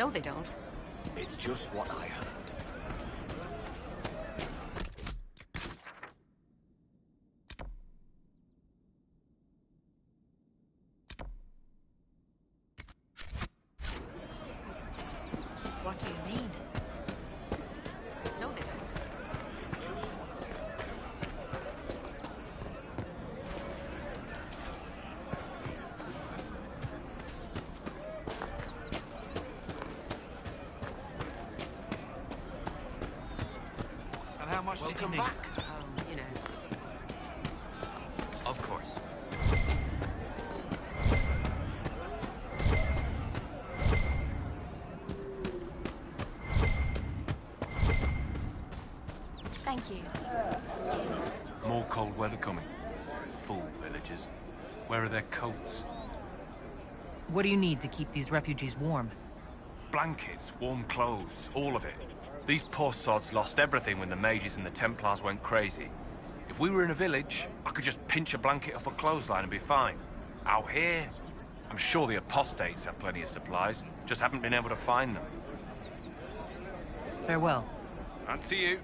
No, they don't. It's just what I heard. What do you mean? No, they don't. And how much did you Welcome need? back. Oh, you know. Of course. Thank you. More cold weather coming. Fool villagers. Where are their coats? What do you need to keep these refugees warm? Blankets, warm clothes, all of it. These poor sods lost everything when the mages and the Templars went crazy. If we were in a village, I could just pinch a blanket off a clothesline and be fine. Out here, I'm sure the apostates have plenty of supplies, just haven't been able to find them. Farewell. And to you.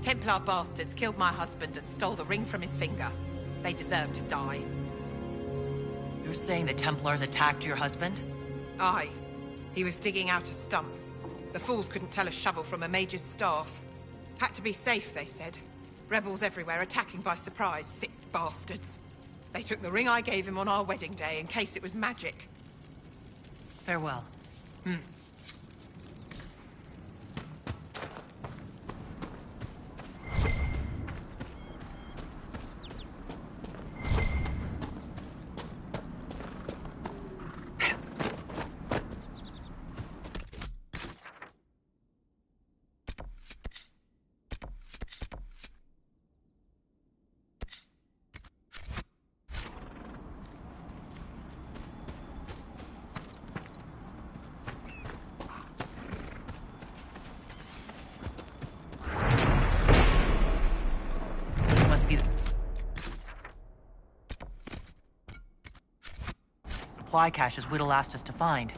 Templar bastards killed my husband and stole the ring from his finger. They deserve to die. You're saying the Templars attacked your husband? Aye. He was digging out a stump. The fools couldn't tell a shovel from a mage's staff. Had to be safe, they said. Rebels everywhere attacking by surprise, sick bastards. They took the ring I gave him on our wedding day in case it was magic. Farewell. be the supply caches Whittle asked us to find.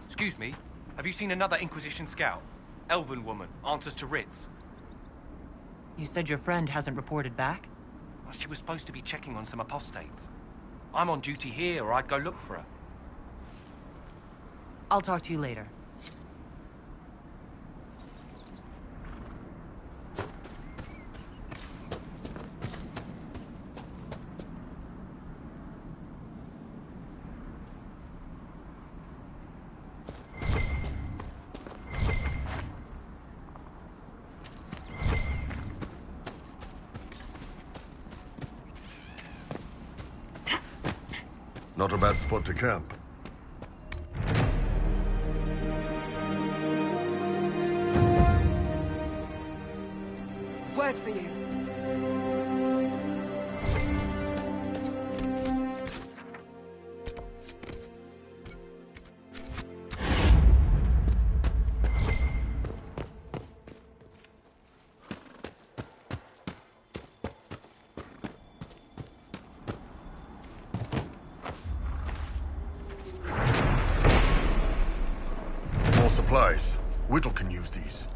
Excuse me, have you seen another Inquisition scout? Elven woman, answers to writs. You said your friend hasn't reported back? Well, she was supposed to be checking on some apostates. I'm on duty here, or I'd go look for her. I'll talk to you later. Not a bad spot to camp. Word for you. More supplies. Whittle can use these.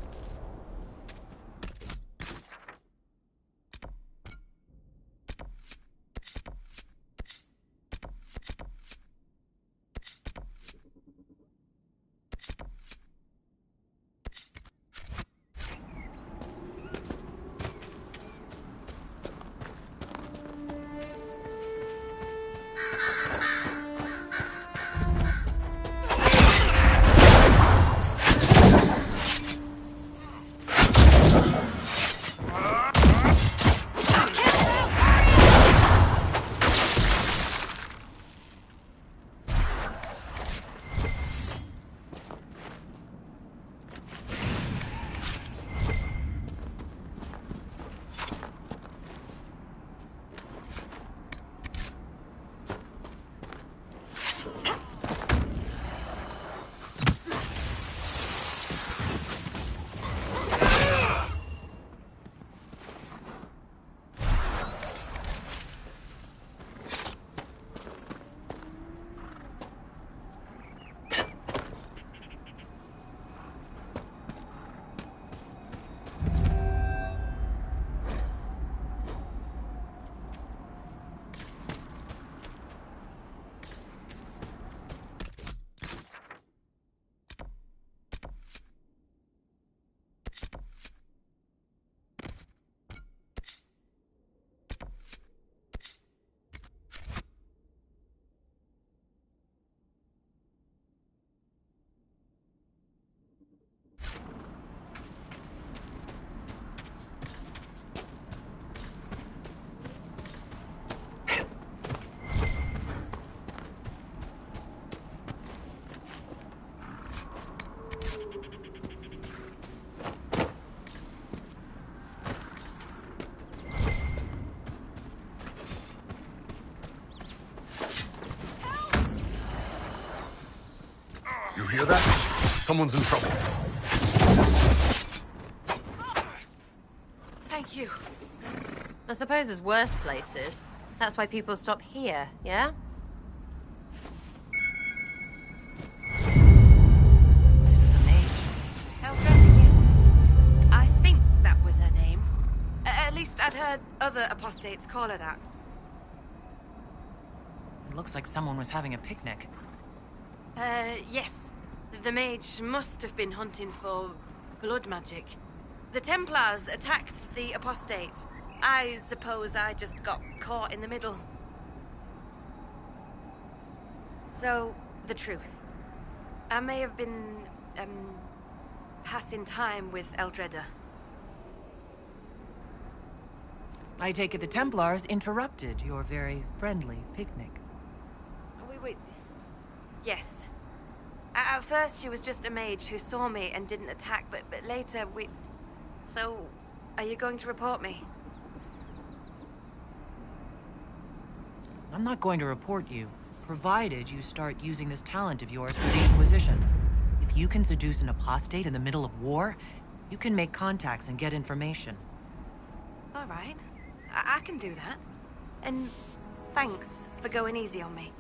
You hear that? Someone's in trouble. Thank you. I suppose there's worse places. That's why people stop here, yeah? This is a mage. Helldragon, I think that was her name. At least I'd heard other apostates call her that. It looks like someone was having a picnic. Yes. The mage must have been hunting for blood magic. The Templars attacked the apostate. I suppose I just got caught in the middle. So, the truth. I may have been, passing time with Eldredda. I take it the Templars interrupted your very friendly picnic. Wait. Yes. At first, she was just a mage who saw me and didn't attack, but later we... So, are you going to report me? I'm not going to report you, provided you start using this talent of yours for the Inquisition. If you can seduce an apostate in the middle of war, you can make contacts and get information. All right. I can do that. And thanks for going easy on me.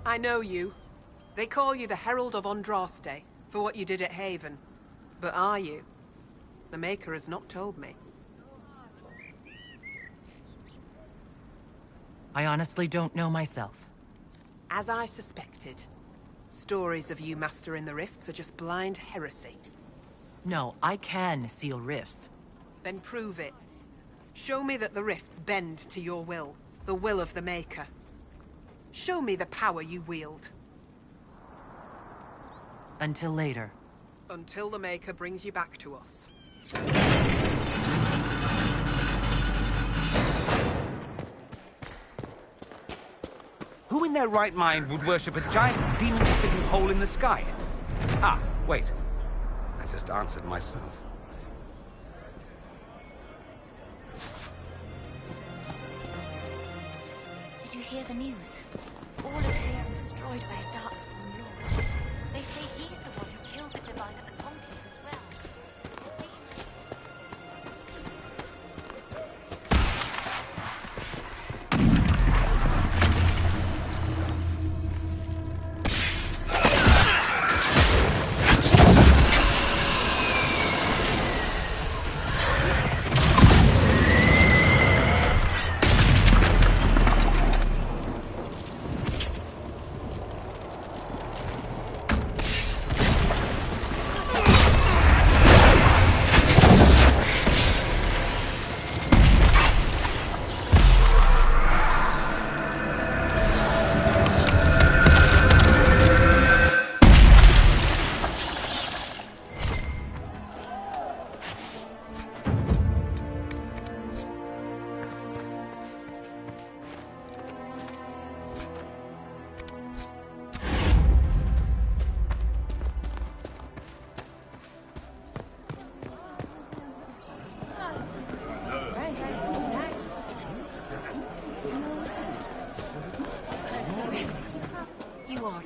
I know you. They call you the Herald of Andraste for what you did at Haven. But are you? The Maker has not told me. I honestly don't know myself. As I suspected. Stories of you mastering the rifts are just blind heresy. No, I can seal rifts. Then prove it. Show me that the rifts bend to your will, the will of the Maker. Show me the power you wield. Until later. Until the Maker brings you back to us. Who in their right mind would worship a giant demon-spitting hole in the sky? Ah, wait. I just answered myself. Did you hear the news? All of Haven destroyed by a darkspawn lord. They say he's the one who killed the Divine at the Conclave as well.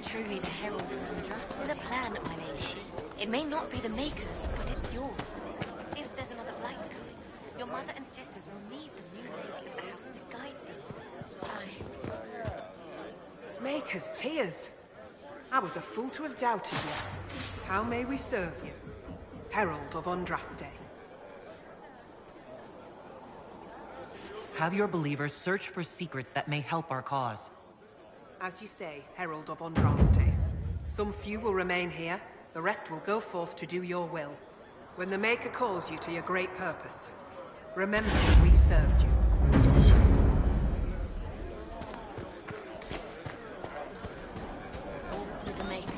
Truly the Herald of Andraste. With a plan, my lady. It may not be the Maker's, but it's yours. If there's another blight coming, your mother and sisters will need the new lady of the house to guide them. Maker's tears. I was a fool to have doubted you. How may we serve you? Herald of Andraste. Have your believers search for secrets that may help our cause. As you say, Herald of Andraste. Some few will remain here, the rest will go forth to do your will. When the Maker calls you to your great purpose, remember that we served you. With the Maker.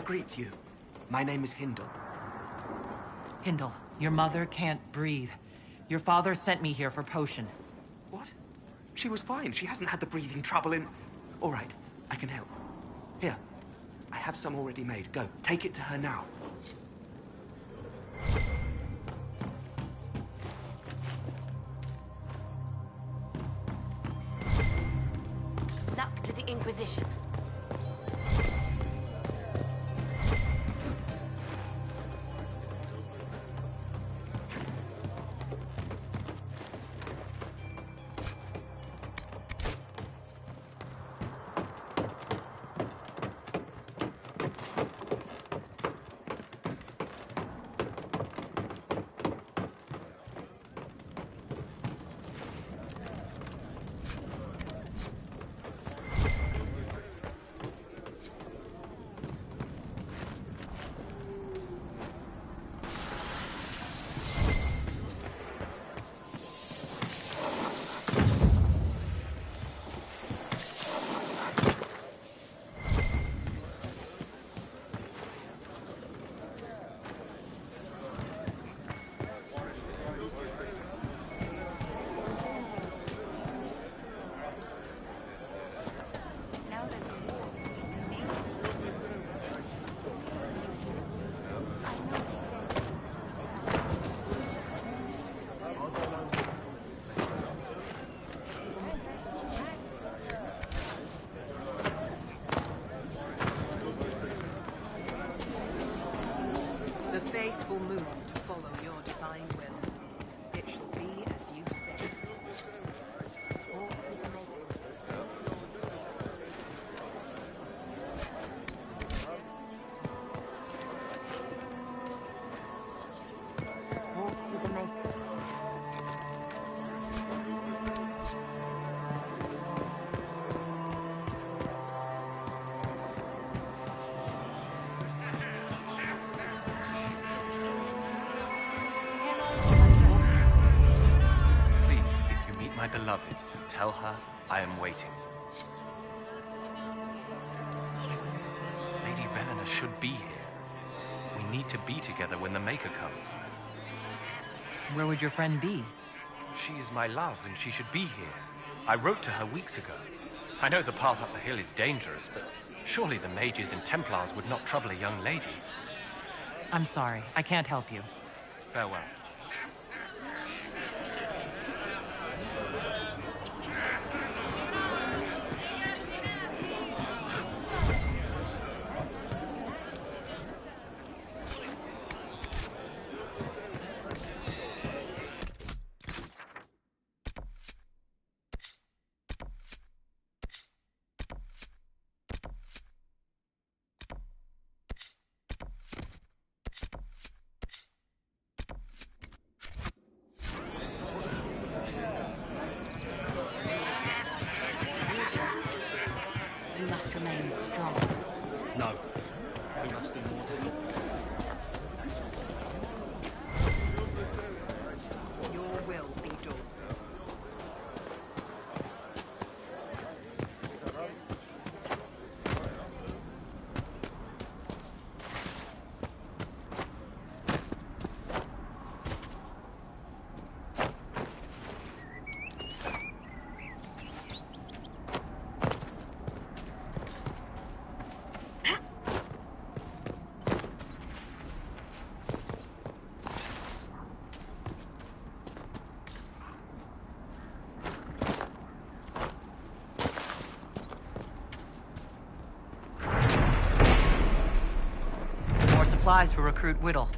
greet you? My name is Hindle. Hindle, your mother can't breathe. Your father sent me here for potion. What? She was fine. She hasn't had the breathing trouble in... All right, I can help. Here, I have some already made. Go, take it to her now. Luck to the Inquisition. The faithful move to follow your divine will. It shall be as you say. My beloved, tell her I am waiting. Lady Velena should be here. We need to be together when the Maker comes. Where would your friend be? She is my love, and she should be here. I wrote to her weeks ago. I know the path up the hill is dangerous, but surely the mages and Templars would not trouble a young lady. I'm sorry, I can't help you. Farewell. You must remain strong. No. We must do more to help. Your will be done. Supplies for Recruit Whittle.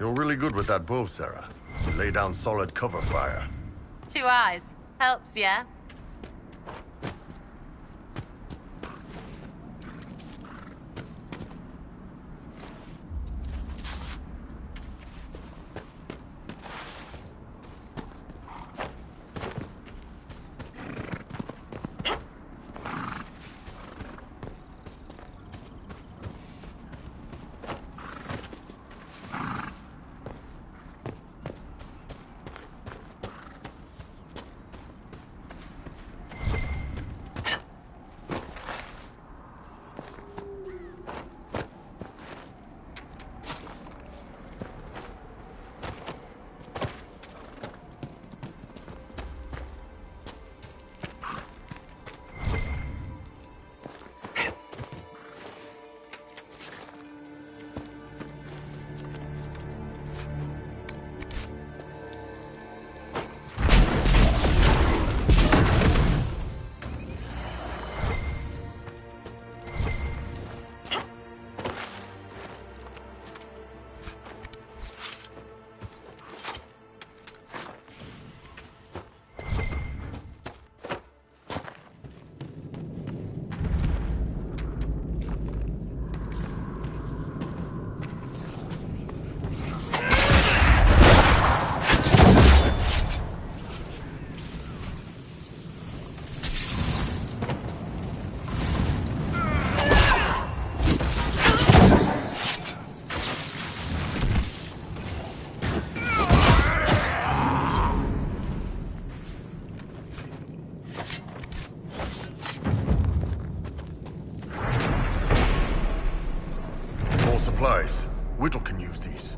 You're really good with that bow, Sarah. You lay down solid cover fire. 2 eyes. Helps, yeah? Supplies. Whittle can use these.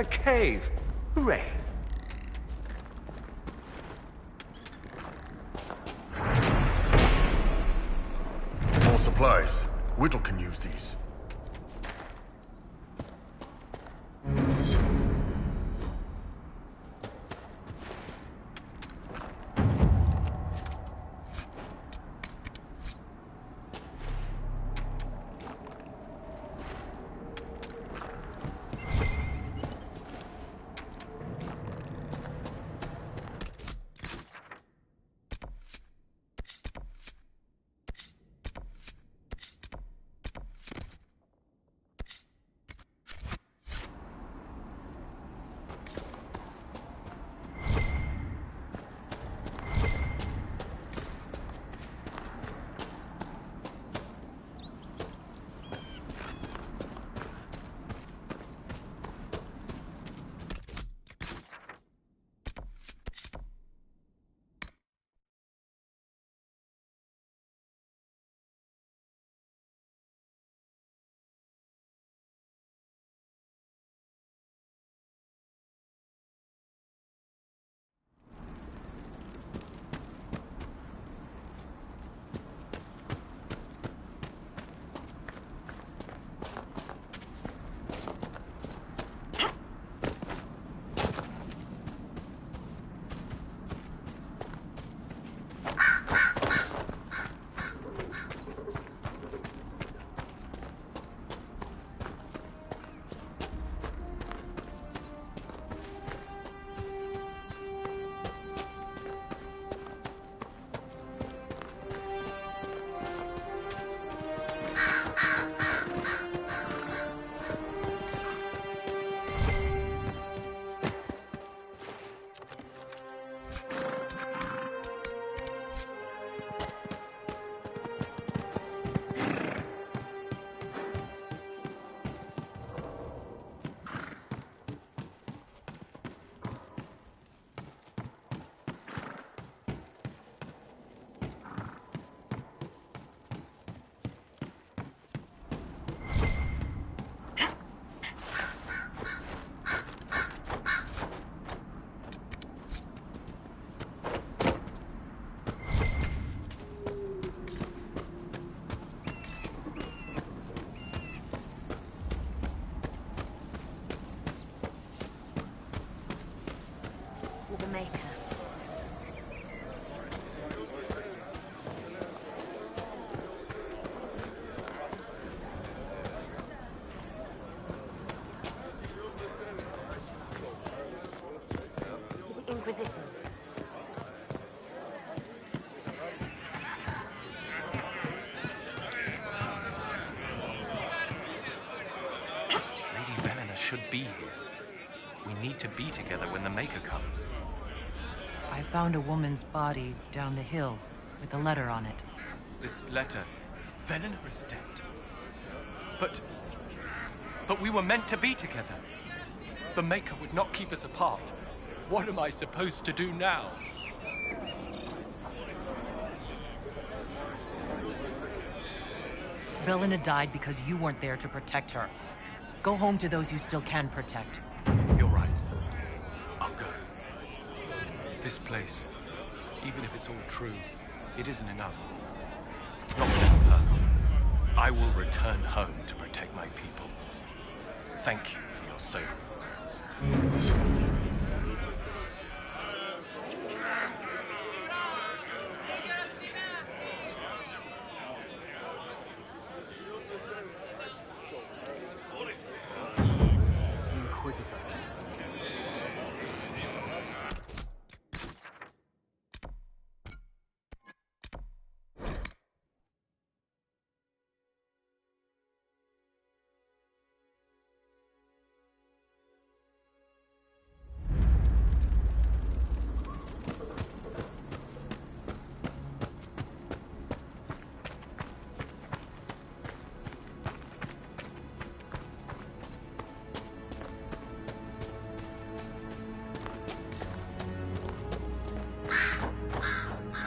A cave! Hooray! More supplies. Whittle can use these. The Maker. The Inquisition. Lady Venena should be here. We need to be together when the Maker comes. I found a woman's body down the hill with a letter on it. This letter... Venena is dead. But we were meant to be together. The Maker would not keep us apart. What am I supposed to do now? Velena died because you weren't there to protect her. Go home to those you still can protect. You're right. I'll go. This place, even if it's all true, it isn't enough. Not without her. I will return home to protect my people. Thank you for your service.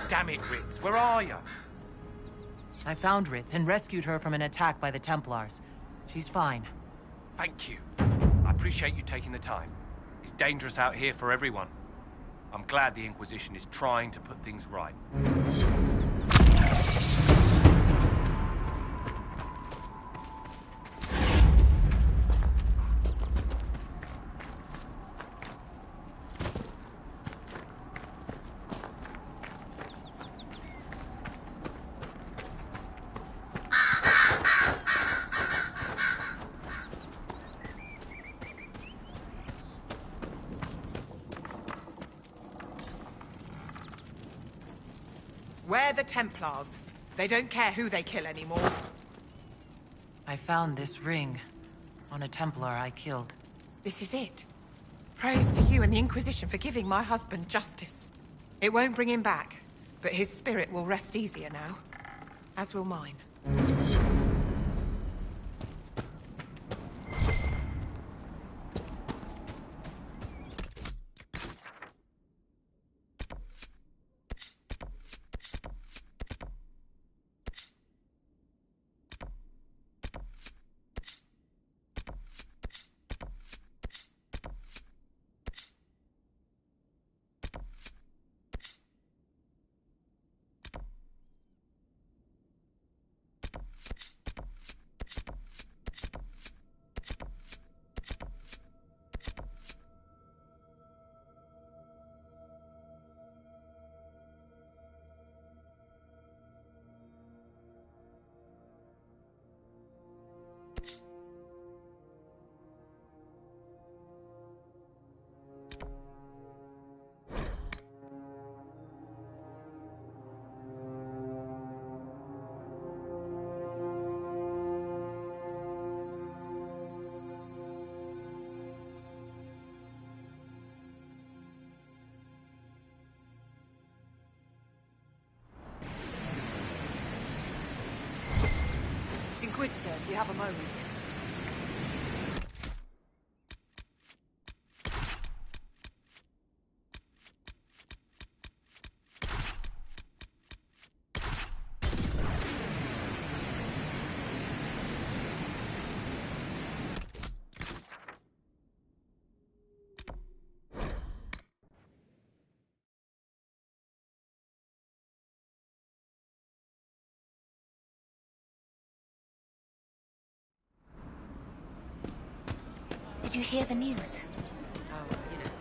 Damn it, Ritz, where are you? I found Ritz and rescued her from an attack by the Templars. She's fine. Thank you. I appreciate you taking the time. It's dangerous out here for everyone. I'm glad the Inquisition is trying to put things right. We're the Templars. They don't care who they kill anymore. I found this ring on a Templar I killed. This is it. Praise to you and the Inquisition for giving my husband justice. It won't bring him back, but his spirit will rest easier now. As will mine. Inquisitor, if you have a moment. Did you hear the news? Oh, you know.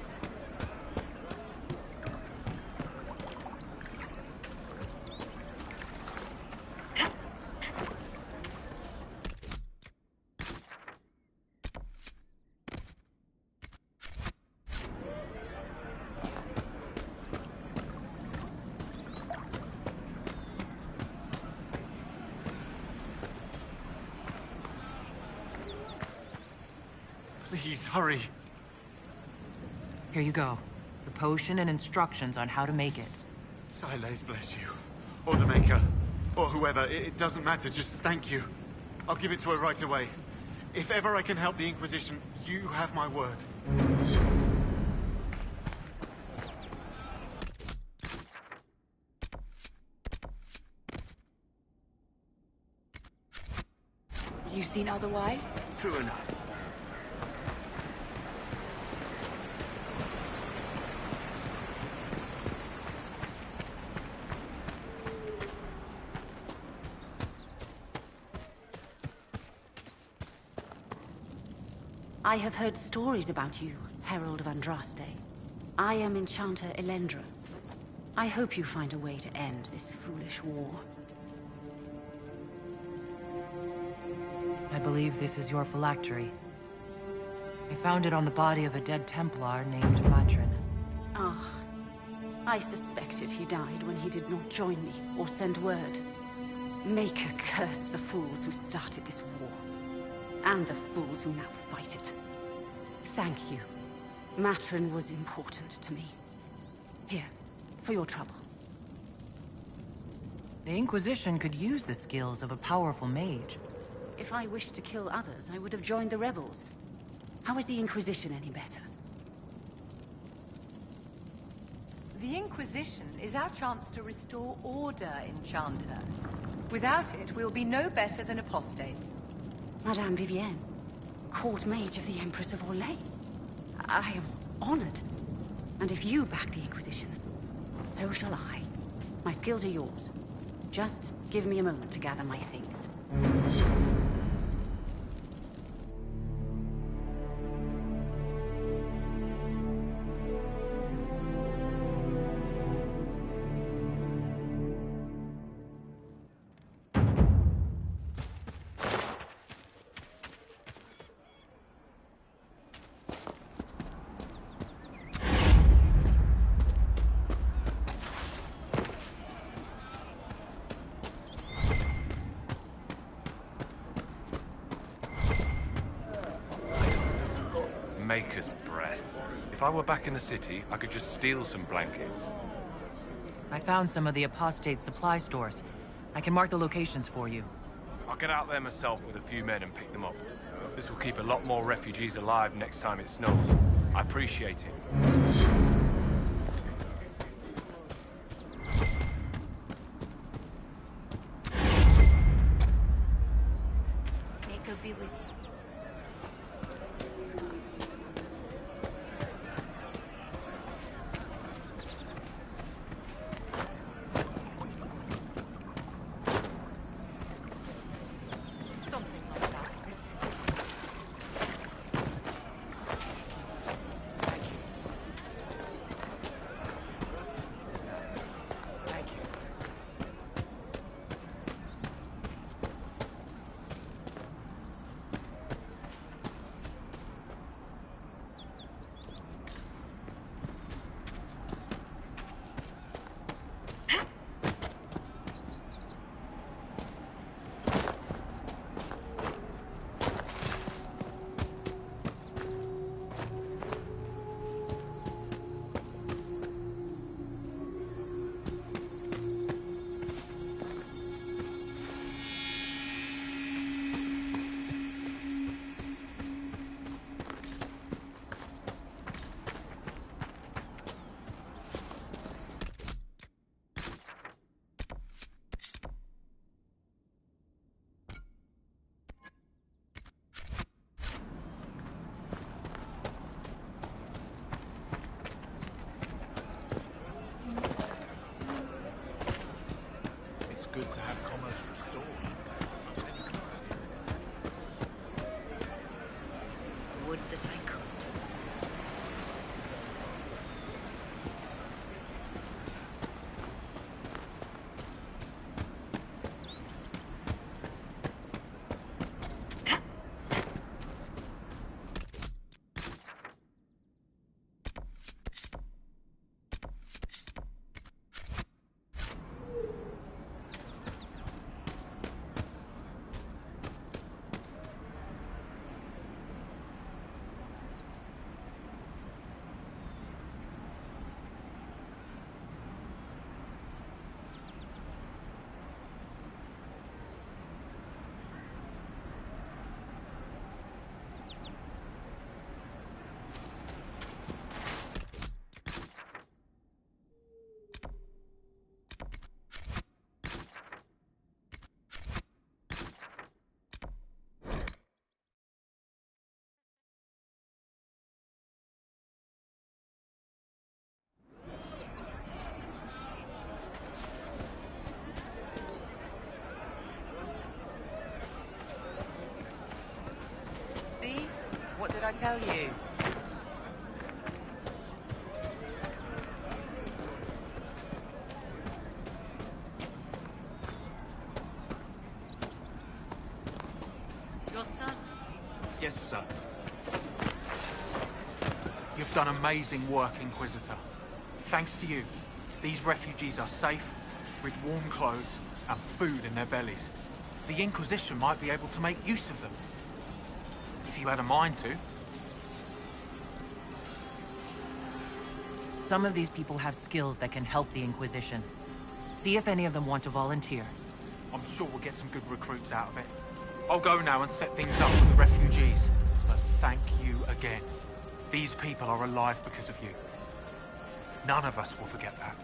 Please, hurry. Here you go. The potion and instructions on how to make it. Silas bless you. Or the Maker. Or whoever. It doesn't matter. Just thank you. I'll give it to her right away. If ever I can help the Inquisition, you have my word. You've seen otherwise? True enough. I have heard stories about you, Herald of Andraste. I am Enchanter Elendra. I hope you find a way to end this foolish war. I believe this is your phylactery. I found it on the body of a dead Templar named Matrin. Ah, I suspected he died when he did not join me or send word. Maker curse the fools who started this war, and the fools who now fight it. Thank you. Matrin was important to me. Here, for your trouble. The Inquisition could use the skills of a powerful mage. If I wished to kill others, I would have joined the rebels. How is the Inquisition any better? The Inquisition is our chance to restore order, Enchanter. Without it, we'll be no better than apostates. Madame Vivienne, court mage of the Empress of Orlais. I am honored. And if you back the Inquisition, so shall I. My skills are yours. Just give me a moment to gather my things. Maker's breath. If I were back in the city, I could just steal some blankets. I found some of the apostate supply stores. I can mark the locations for you. I'll get out there myself with a few men and pick them up. This will keep a lot more refugees alive next time it snows. I appreciate it. Maker be with you. Good to have commerce restored. Would that I could. What did I tell you? Your son? Yes, sir. You've done amazing work, Inquisitor. Thanks to you, these refugees are safe, with warm clothes and food in their bellies. The Inquisition might be able to make use of them. If you had a mind to. Some of these people have skills that can help the Inquisition. See if any of them want to volunteer. I'm sure we'll get some good recruits out of it. I'll go now and set things up with the refugees. But thank you again. These people are alive because of you. None of us will forget that.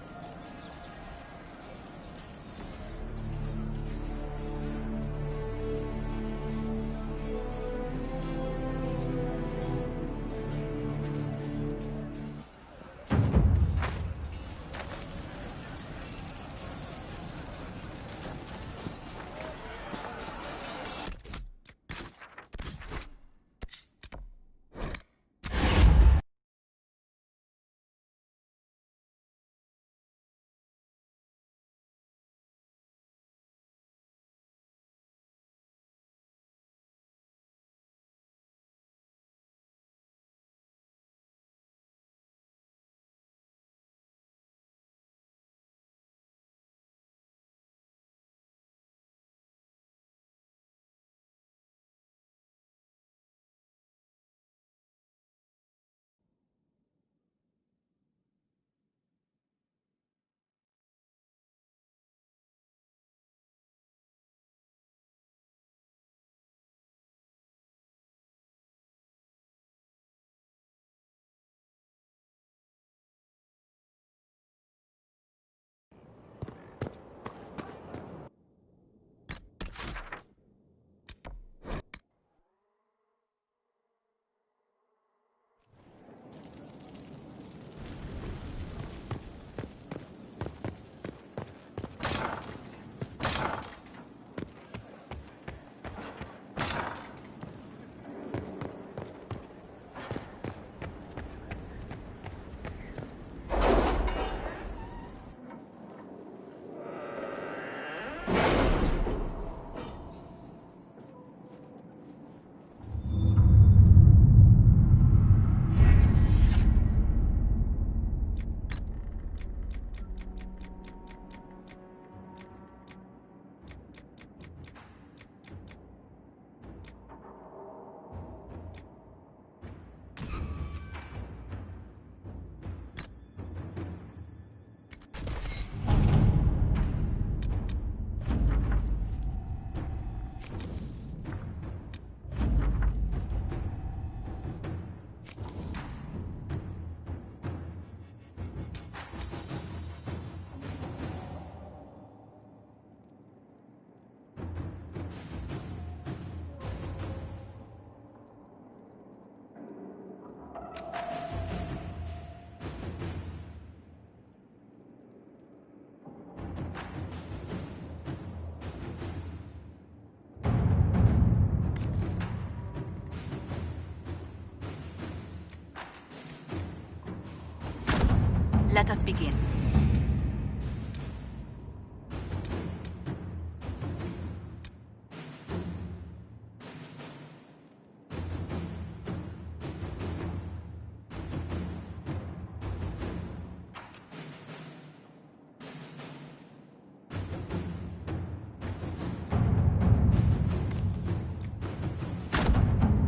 begin.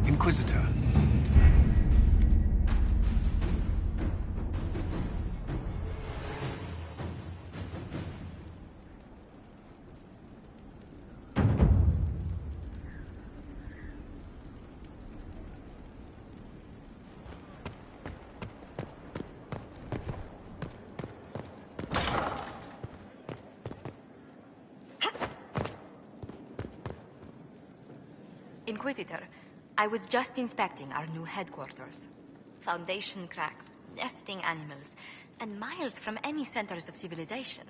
Inquisitor. Inquisitor, I was just inspecting our new headquarters. Foundation cracks, nesting animals, and miles from any centers of civilization.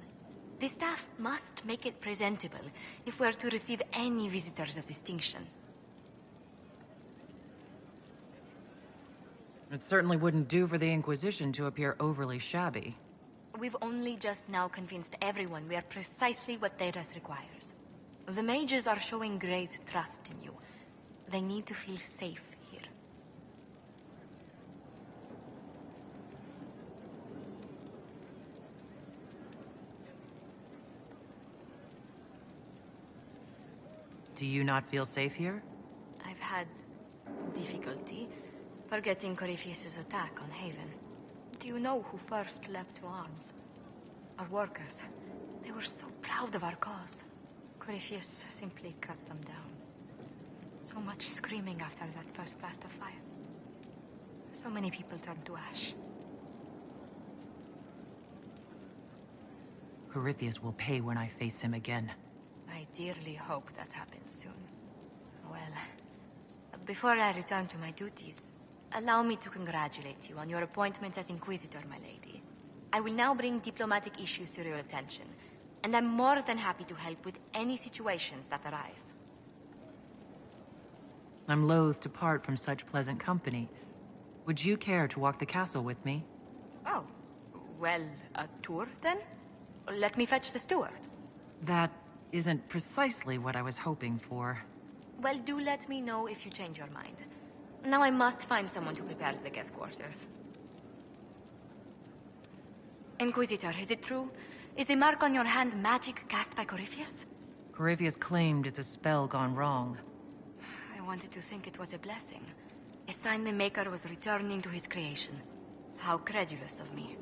The staff must make it presentable if we're to receive any visitors of distinction. It certainly wouldn't do for the Inquisition to appear overly shabby. We've only just now convinced everyone we are precisely what Thedas requires. The mages are showing great trust in you. They need to feel safe here. Do you not feel safe here? I've had difficulty forgetting Corypheus' attack on Haven. Do you know who first leapt to arms? Our workers. They were so proud of our cause. Corypheus simply cut them down. So much screaming after that first blast of fire. So many people turned to ash. Corypheus will pay when I face him again. I dearly hope that happens soon. Well, before I return to my duties, allow me to congratulate you on your appointment as Inquisitor, my lady. I will now bring diplomatic issues to your attention, and I'm more than happy to help with any situations that arise. I'm loath to part from such pleasant company. Would you care to walk the castle with me? Oh, well, a tour then? Let me fetch the steward. That isn't precisely what I was hoping for. Well, do let me know if you change your mind. Now I must find someone to prepare the guest quarters. Inquisitor, is it true? Is the mark on your hand magic cast by Corypheus? Corypheus claimed it's a spell gone wrong. I wanted to think it was a blessing. A sign the Maker was returning to his creation. How credulous of me.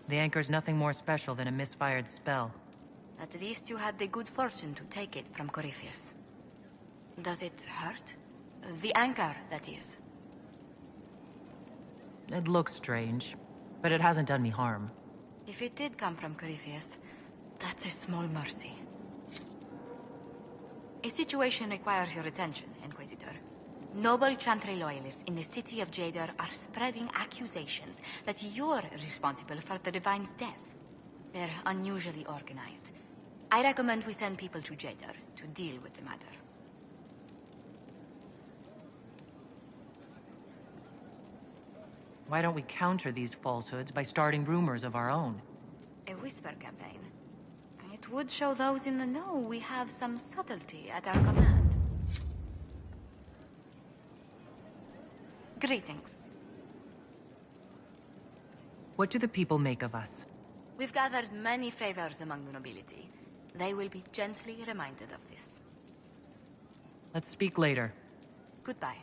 The anchor's nothing more special than a misfired spell. At least you had the good fortune to take it from Corypheus. Does it hurt? The anchor, that is. It looks strange, but it hasn't done me harm. If it did come from Corypheus, that's a small mercy. A situation requires your attention, Inquisitor. Noble Chantry loyalists in the city of Jadar are spreading accusations that you're responsible for the Divine's death. They're unusually organized. I recommend we send people to Jadar to deal with the matter. Why don't we counter these falsehoods by starting rumors of our own? A whisper campaign. It would show those in the know we have some subtlety at our command. Greetings. What do the people make of us? We've gathered many favors among the nobility. They will be gently reminded of this. Let's speak later. Goodbye.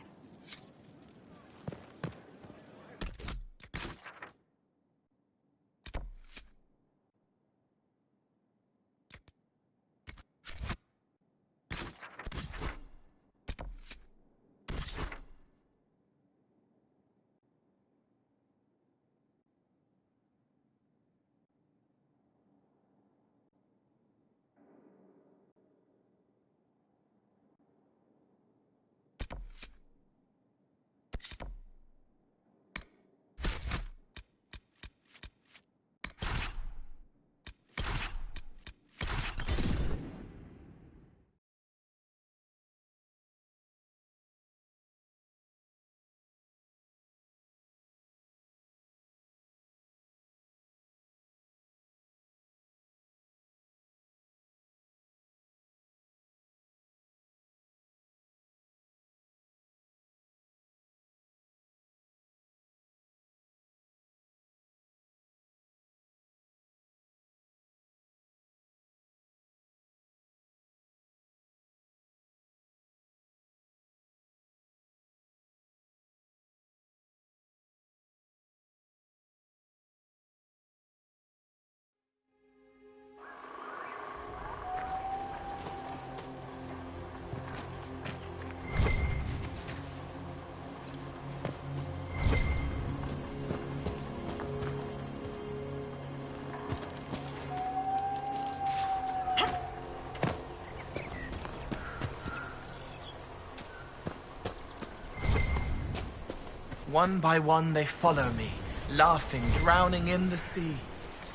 One by one they follow me, laughing, drowning in the sea.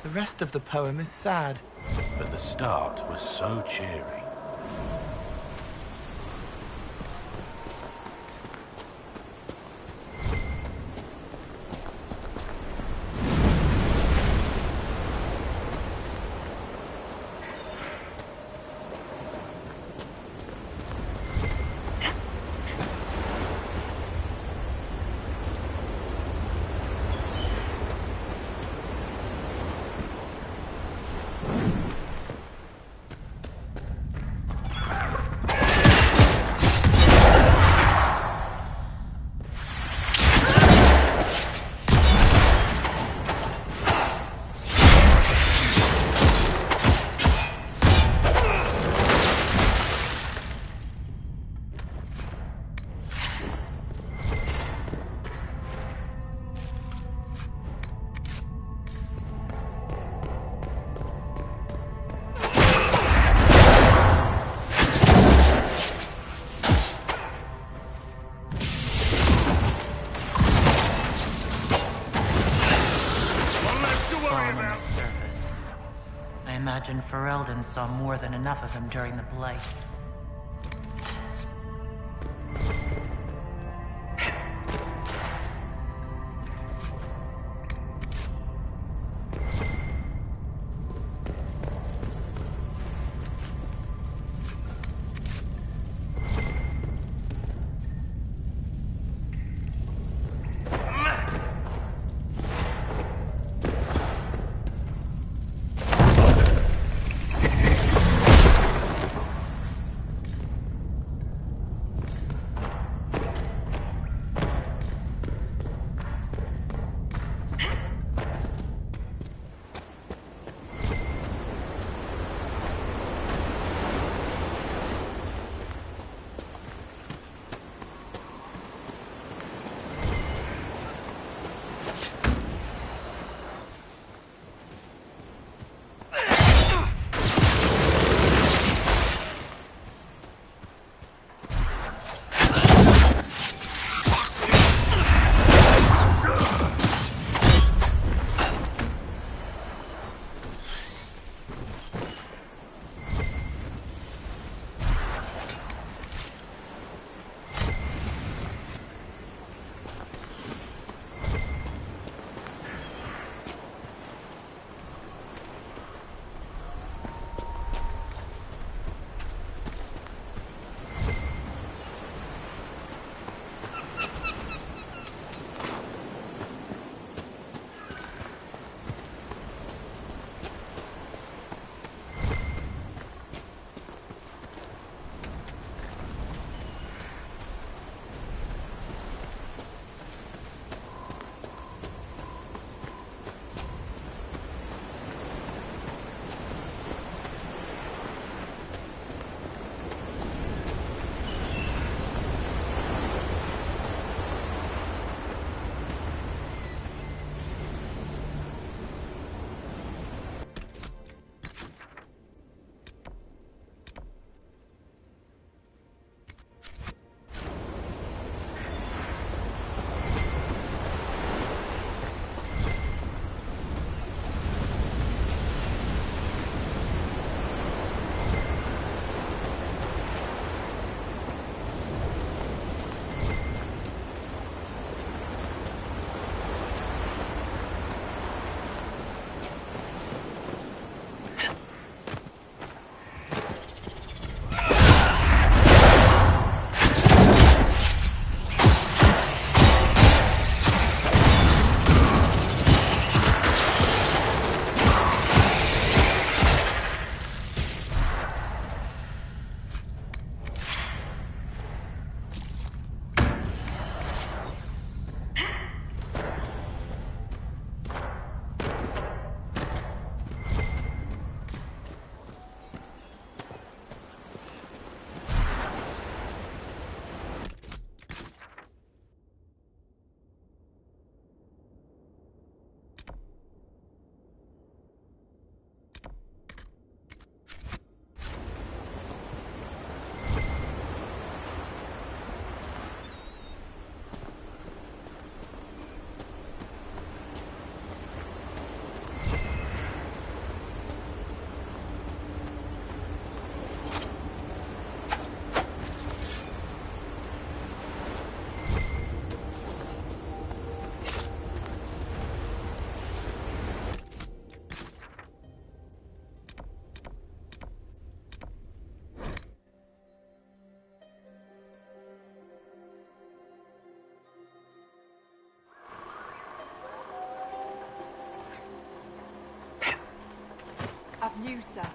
The rest of the poem is sad. But the start was so cheery. I imagine Ferelden saw more than enough of him during the Blight. of new, sir.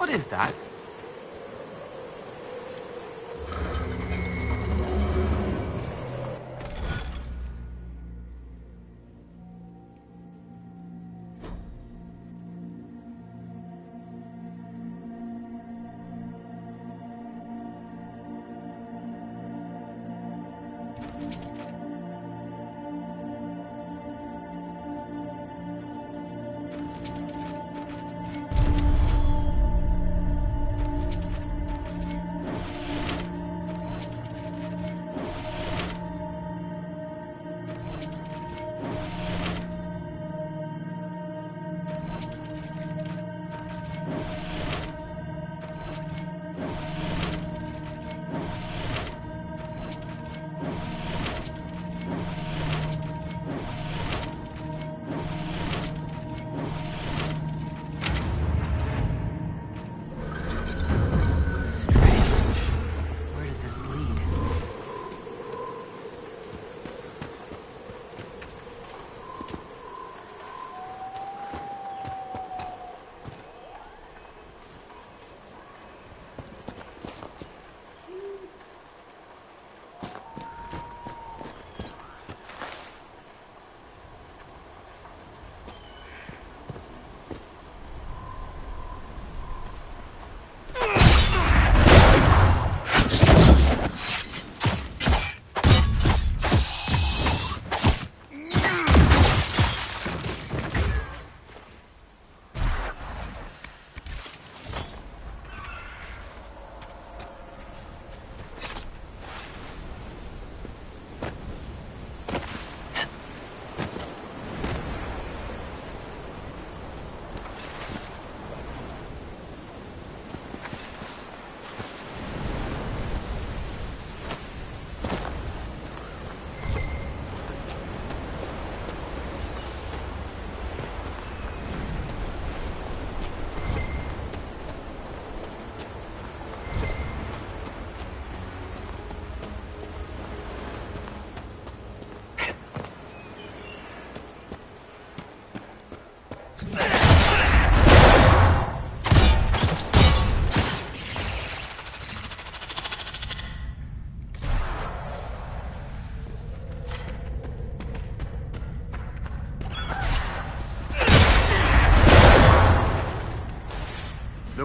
What is that?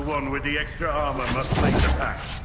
one with the extra armor must make the pact.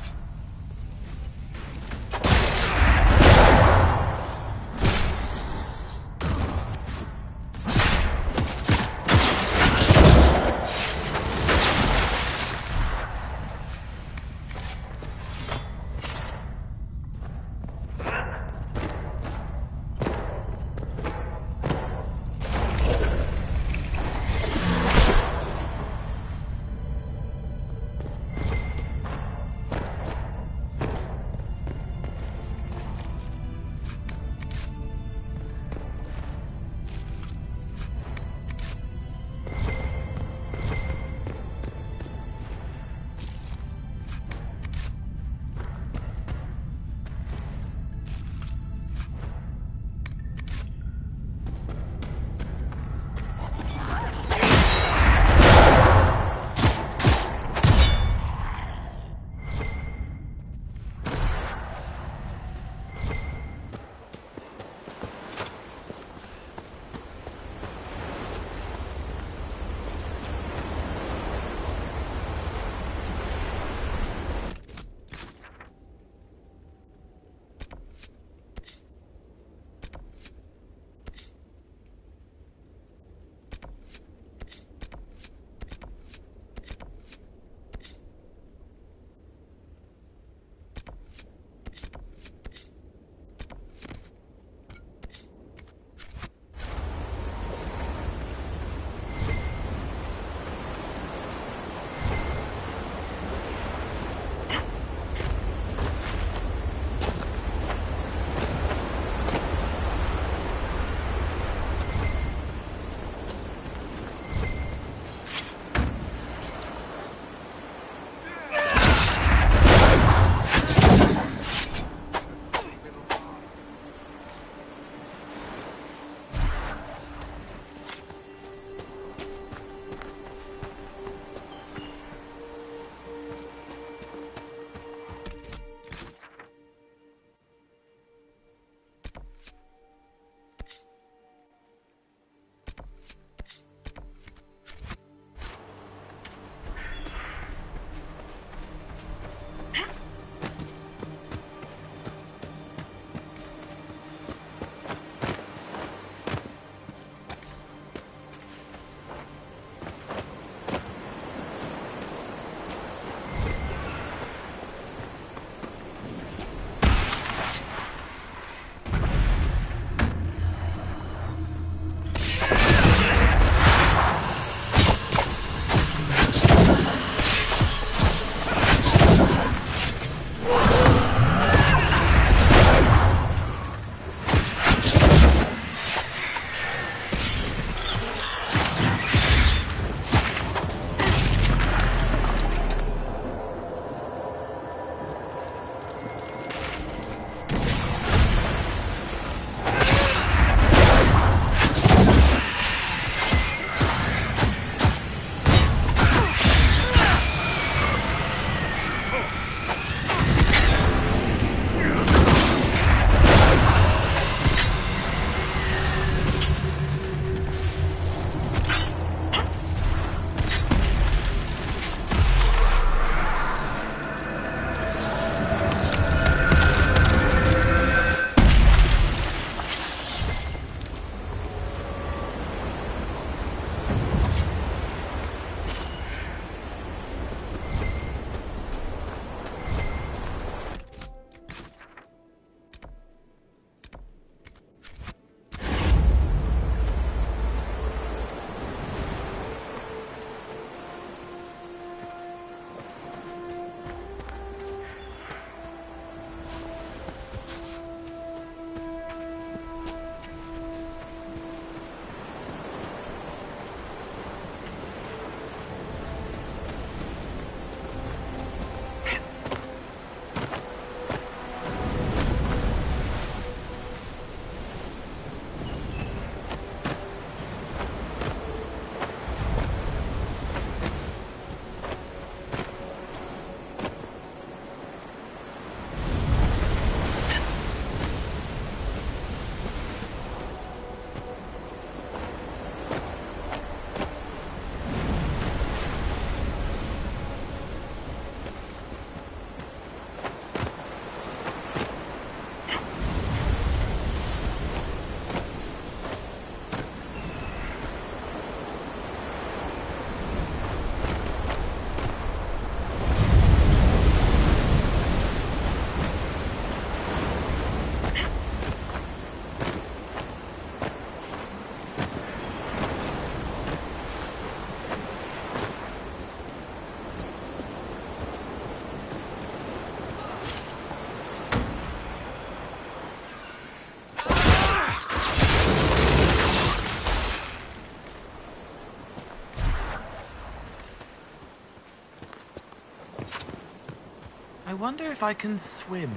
I wonder if I can swim.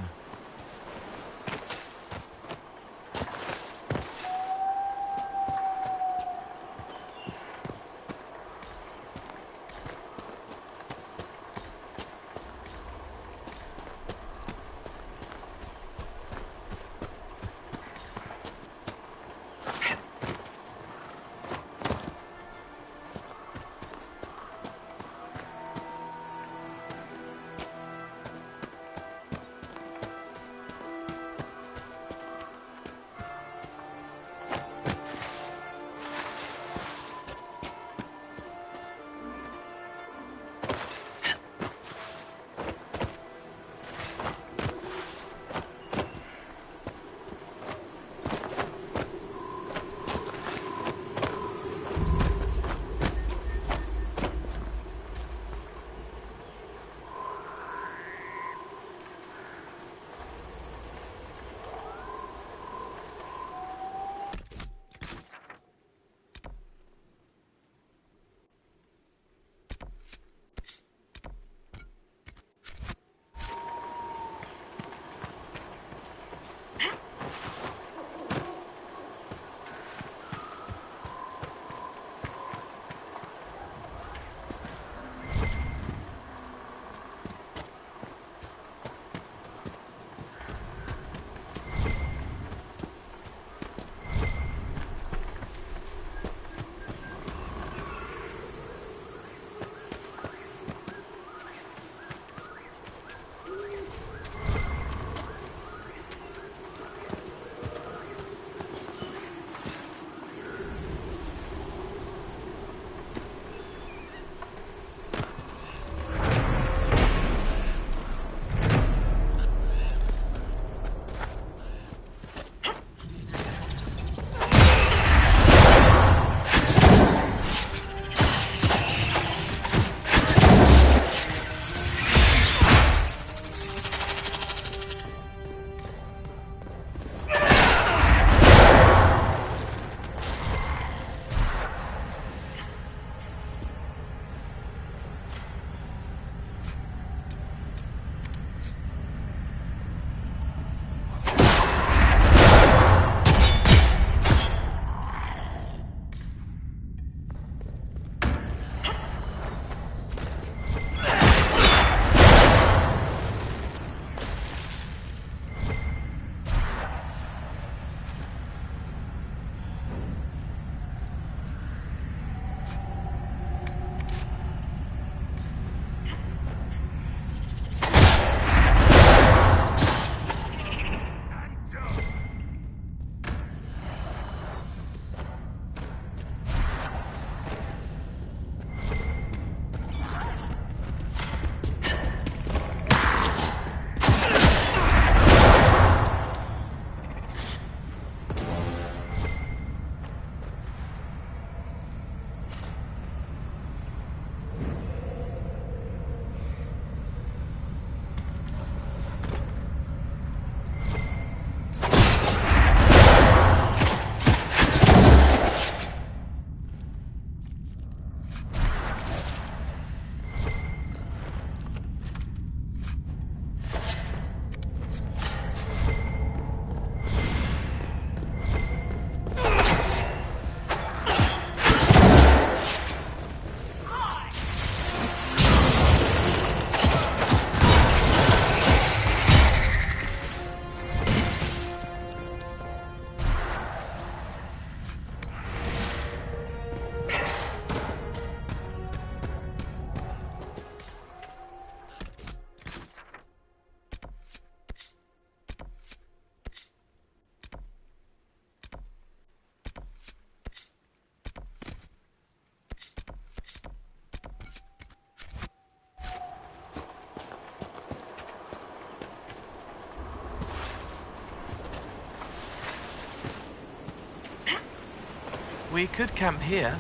We could camp here.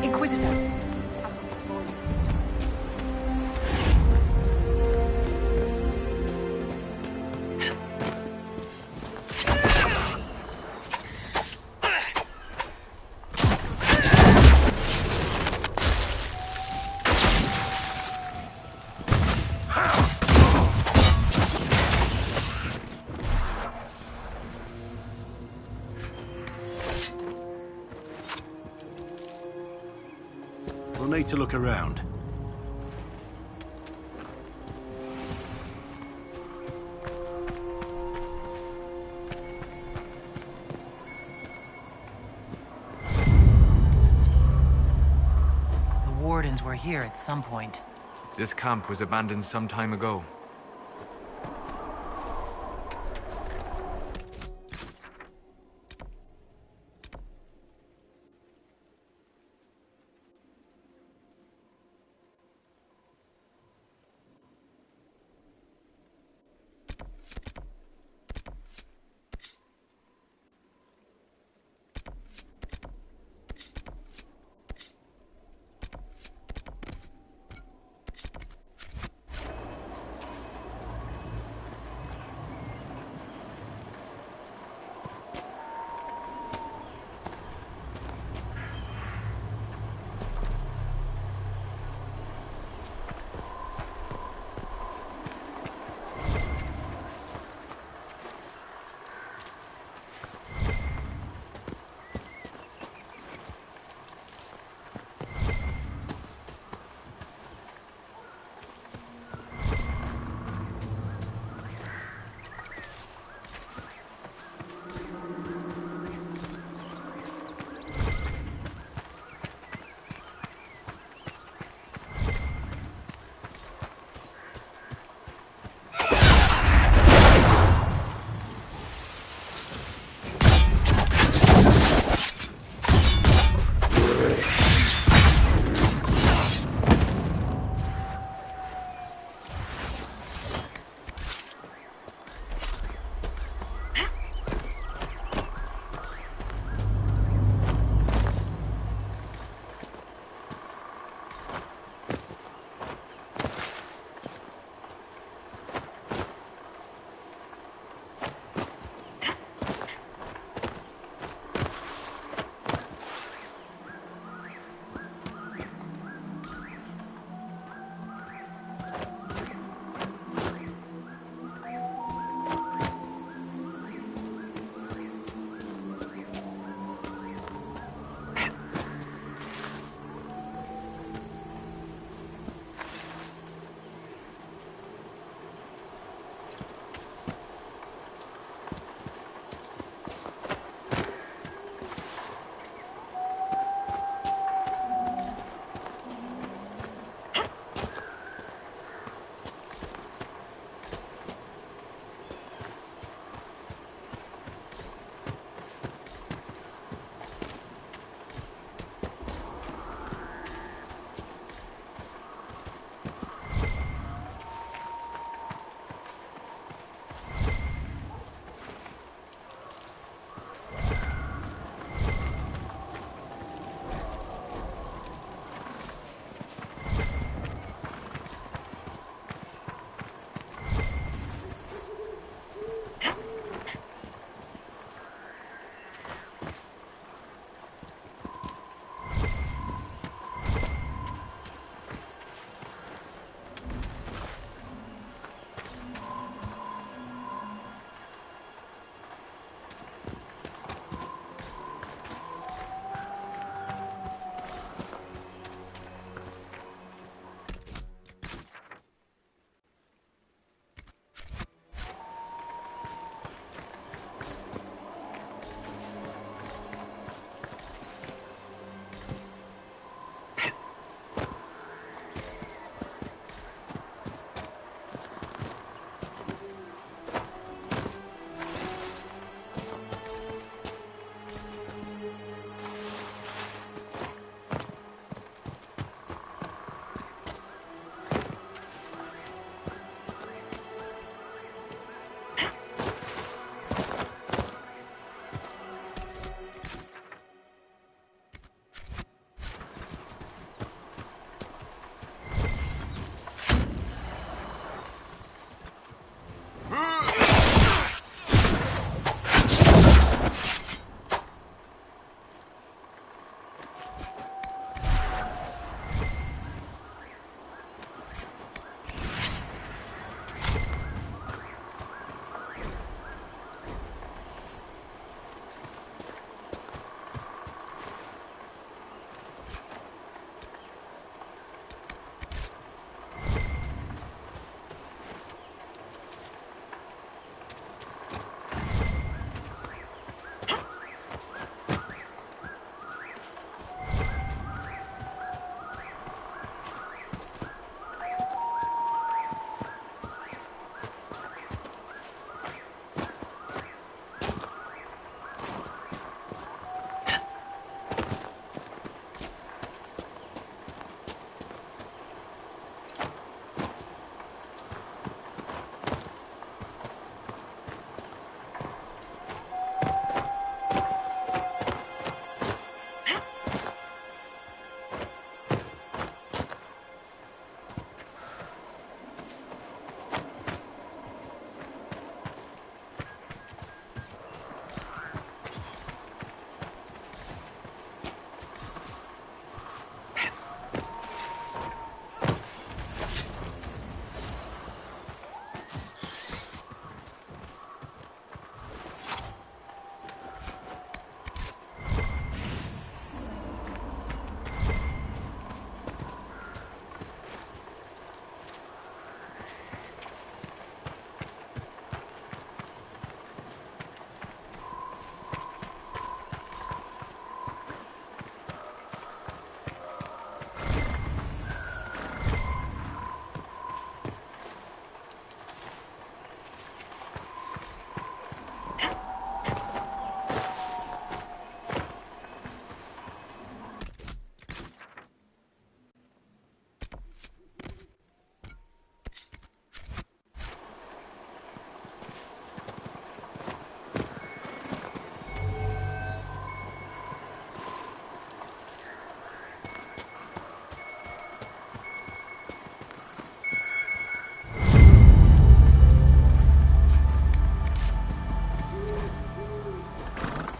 Inquisitor. need to look around. The Wardens were here at some point. This camp was abandoned some time ago.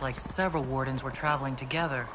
Looks like several wardens were traveling together.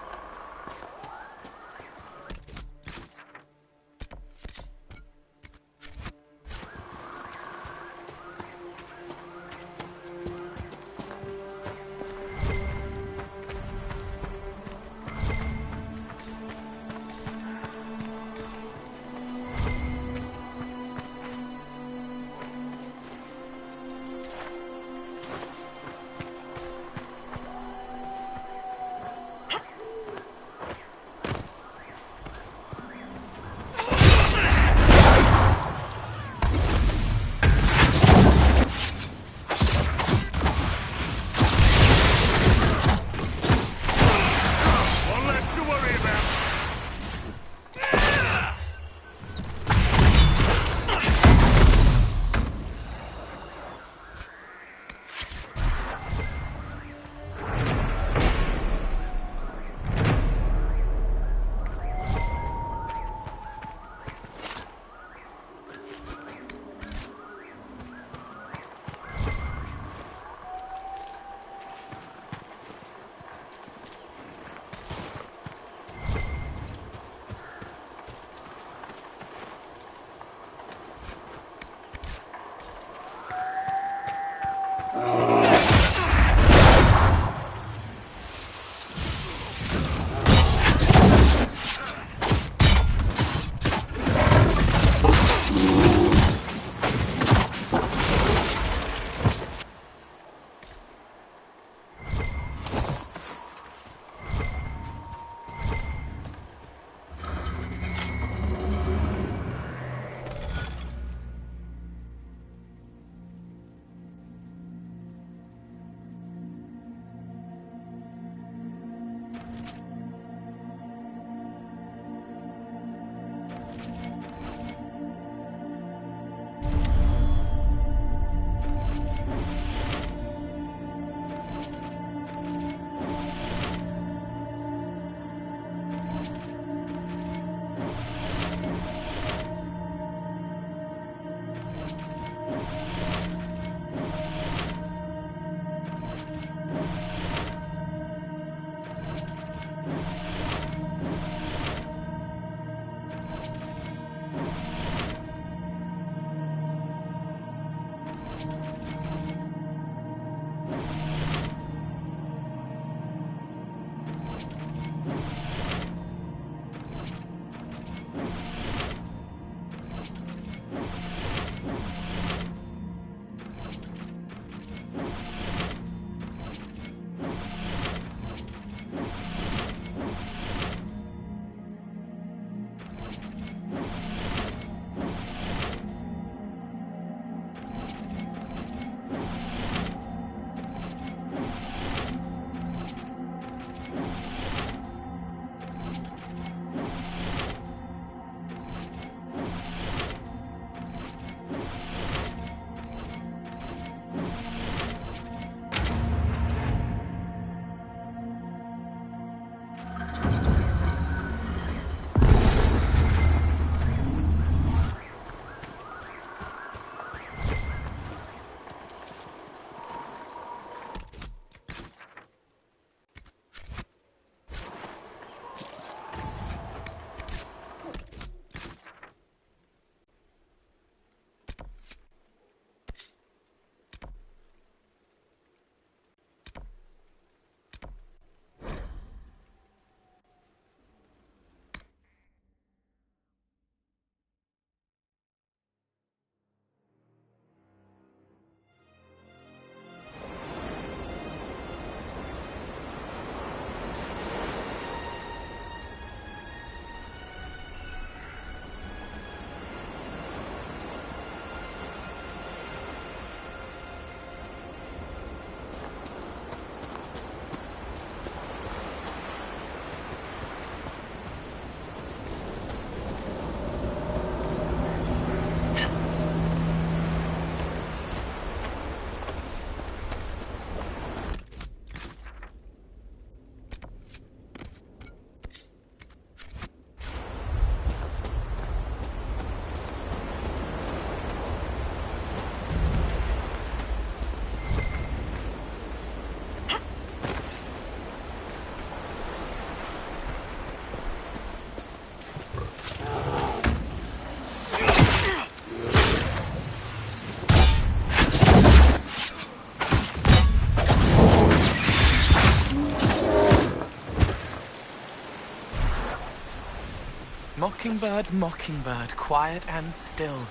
Mockingbird, mockingbird, quiet and still.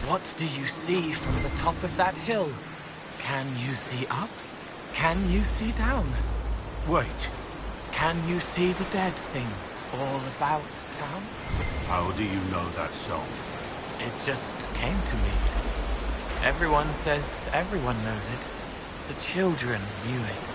What do you see from the top of that hill? Can you see up? Can you see down? Wait. Can you see the dead things all about town? How do you know that song? It just came to me. Everyone says everyone knows it. The children knew it.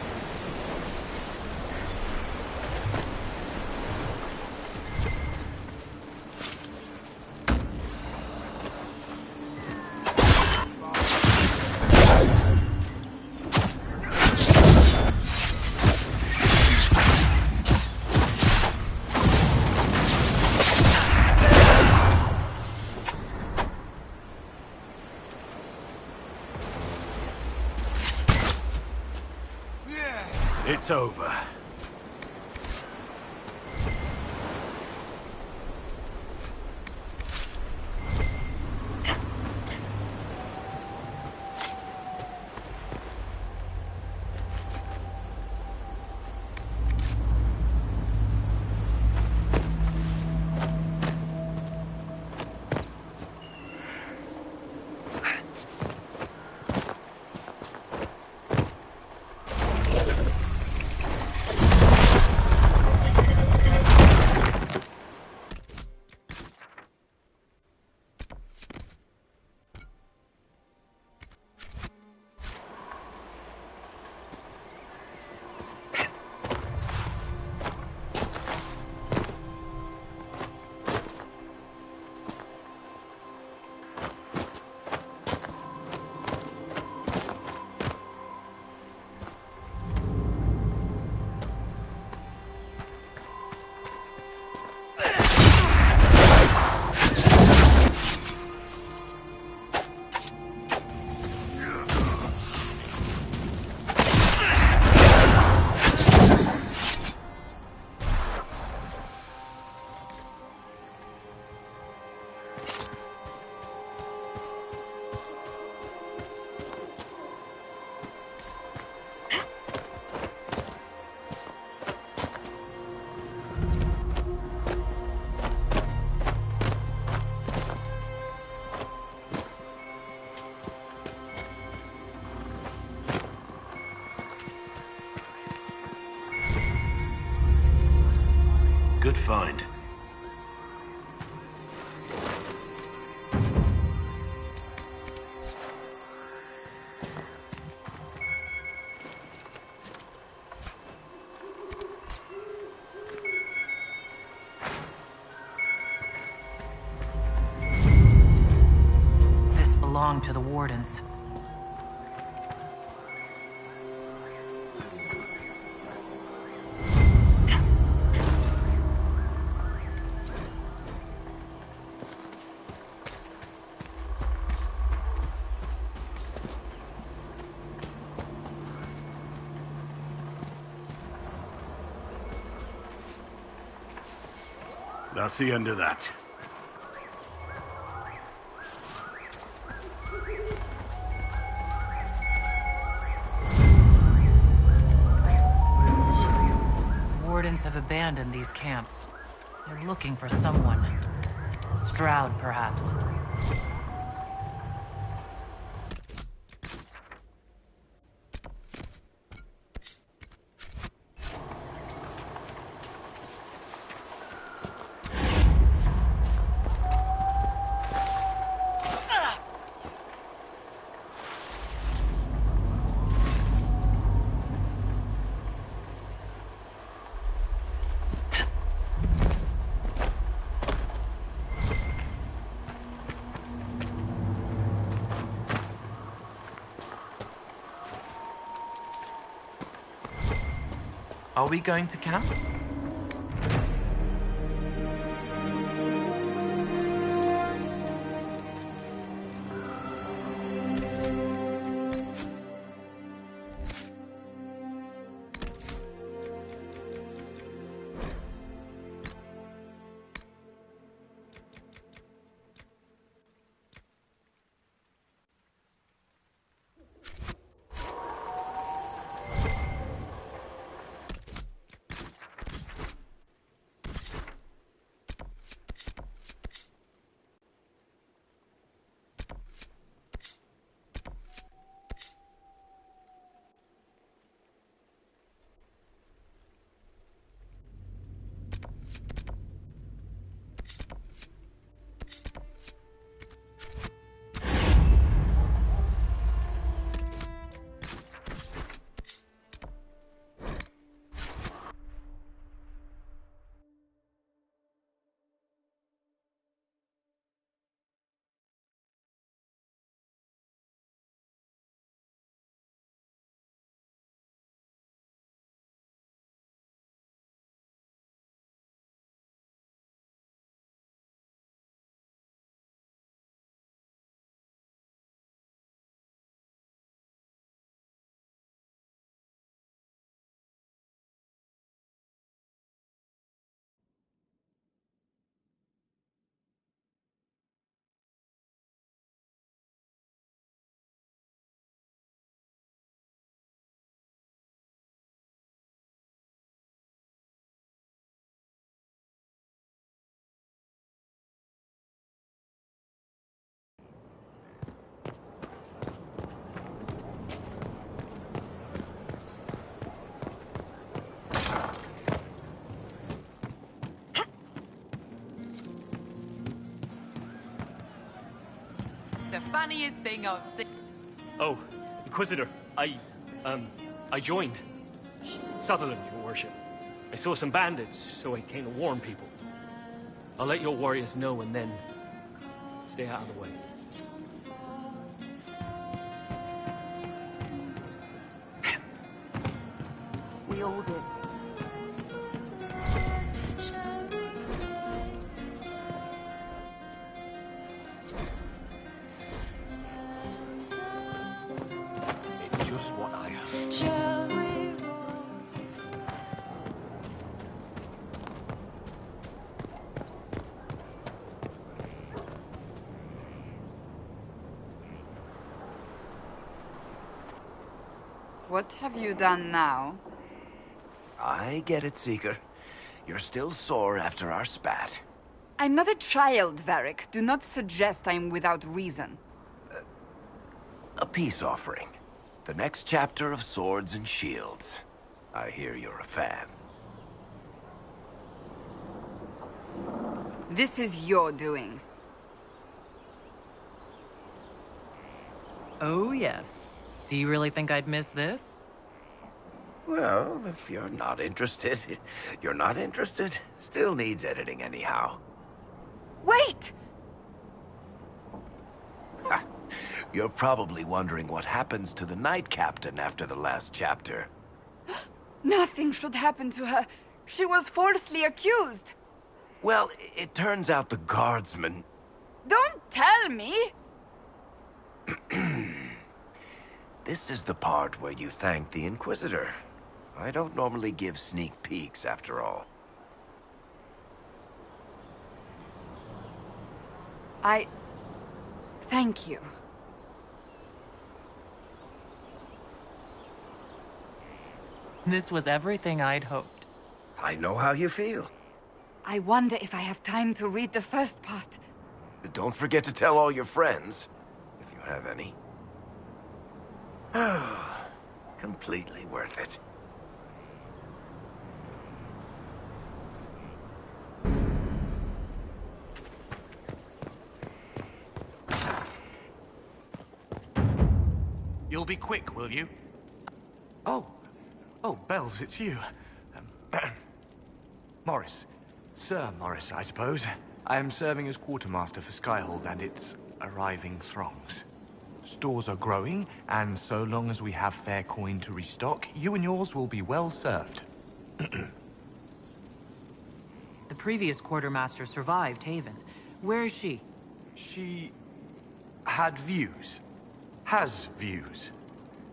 It's over. Good find. This belonged to the Wardens. That's the end of that. Wardens have abandoned these camps. They're looking for someone. Stroud, perhaps. Are we going to camp? funniest thing I've seen. Oh, Inquisitor, I joined. Sutherland, your worship. I saw some bandits, so I came to warn people. I'll let your warriors know and then stay out of the way. We all did. It's just what I heard. What have you done now? I get it, Seeker. You're still sore after our spat. I'm not a child, Varric. Do not suggest I am without reason. A peace offering. The next chapter of Swords and Shields. I hear you're a fan. This is your doing. Oh, yes. Do you really think I'd miss this? Well, if you're not interested, you're not interested. Still needs editing anyhow. Wait! You're probably wondering what happens to the Knight Captain after the last chapter. Nothing should happen to her. She was falsely accused. Well, it turns out the guardsman... Don't tell me! This is the part where you thank the Inquisitor. I don't normally give sneak peeks, after all. Thank you. This was everything I'd hoped. I know how you feel. I wonder if I have time to read the first part. Don't forget to tell all your friends, if you have any. Completely worth it. You'll be quick, will you? Oh, Bells, it's you. Morris. Sir Morris, I suppose. I am serving as quartermaster for Skyhold and its arriving throngs. Stores are growing, and so long as we have fair coin to restock, you and yours will be well served. The previous quartermaster survived Haven. Where is she? She had views. Has views.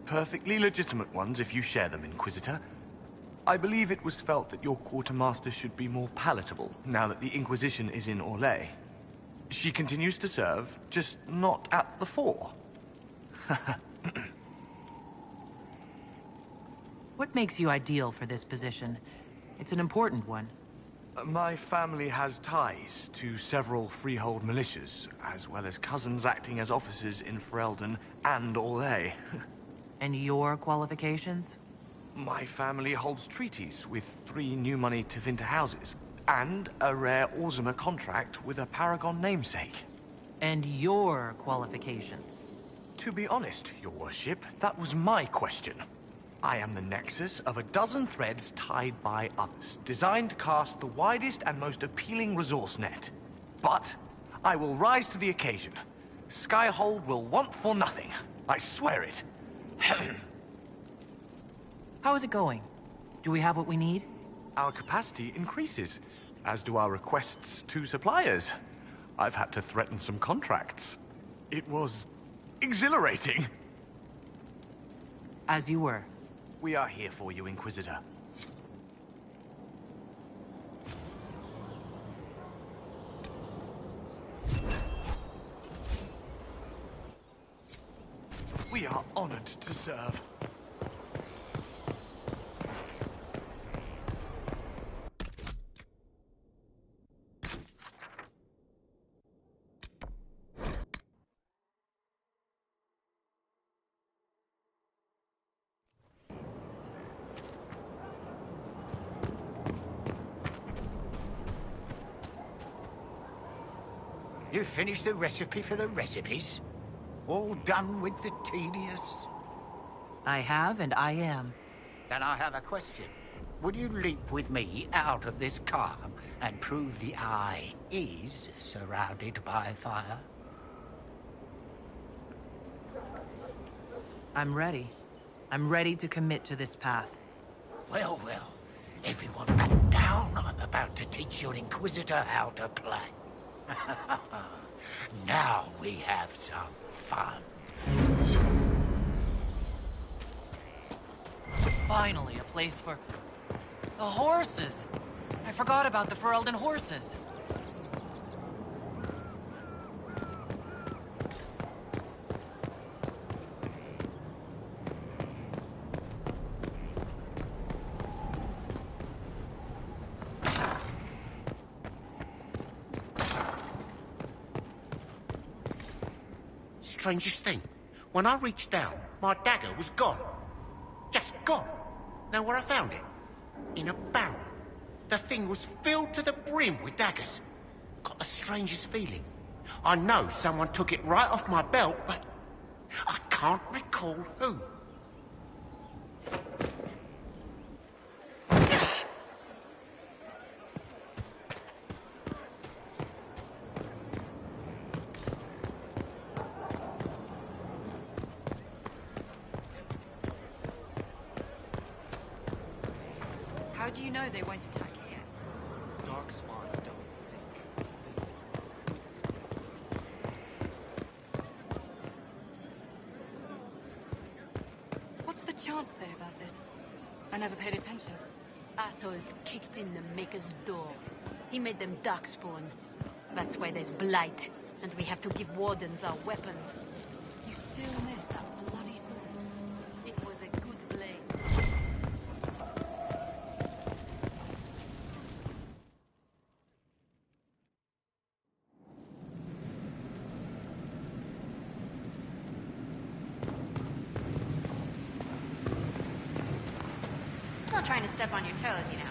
Perfectly legitimate ones if you share them, Inquisitor. I believe it was felt that your quartermaster should be more palatable now that the Inquisition is in Orlais. She continues to serve, just not at the fore. What makes you ideal for this position? It's an important one. My family has ties to several freehold militias, as well as cousins acting as officers in Ferelden and Orlais. And your qualifications? My family holds treaties with 3 new money Tevinter houses, and a rare Orzuma contract with a Paragon namesake. And your qualifications? To be honest, your worship, that was my question. I am the nexus of a dozen threads tied by others, designed to cast the widest and most appealing resource net. But I will rise to the occasion. Skyhold will want for nothing. I swear it. How is it going? Do we have what we need? Our capacity increases, as do our requests to suppliers. I've had to threaten some contracts. It was exhilarating. As you were. We are here for you, Inquisitor. We are honored to serve. You finished the recipe for the recipes? All done with the tedious? I have, and I am. Then I have a question. Would you leap with me out of this calm and prove the eye is surrounded by fire? I'm ready. I'm ready to commit to this path. Well, well. Everyone batten down. I'm about to teach your Inquisitor how to play. Now we have some fun. Finally, a place for... the horses! I forgot about the Ferelden horses. Strangest thing, when I reached down, my dagger was gone. Just gone. Know where I found it? In a barrel. The thing was filled to the brim with daggers. Got the strangest feeling. I know someone took it right off my belt, but I can't recall who. How do you know they won't attack here? Darkspawn don't think. What's the chant say about this? I never paid attention. Assholes kicked in the Maker's door. He made them darkspawn. That's why there's blight, and we have to give wardens our weapons. You still miss that bloody sword. It was a good blade. Not trying to step on your toes, you know.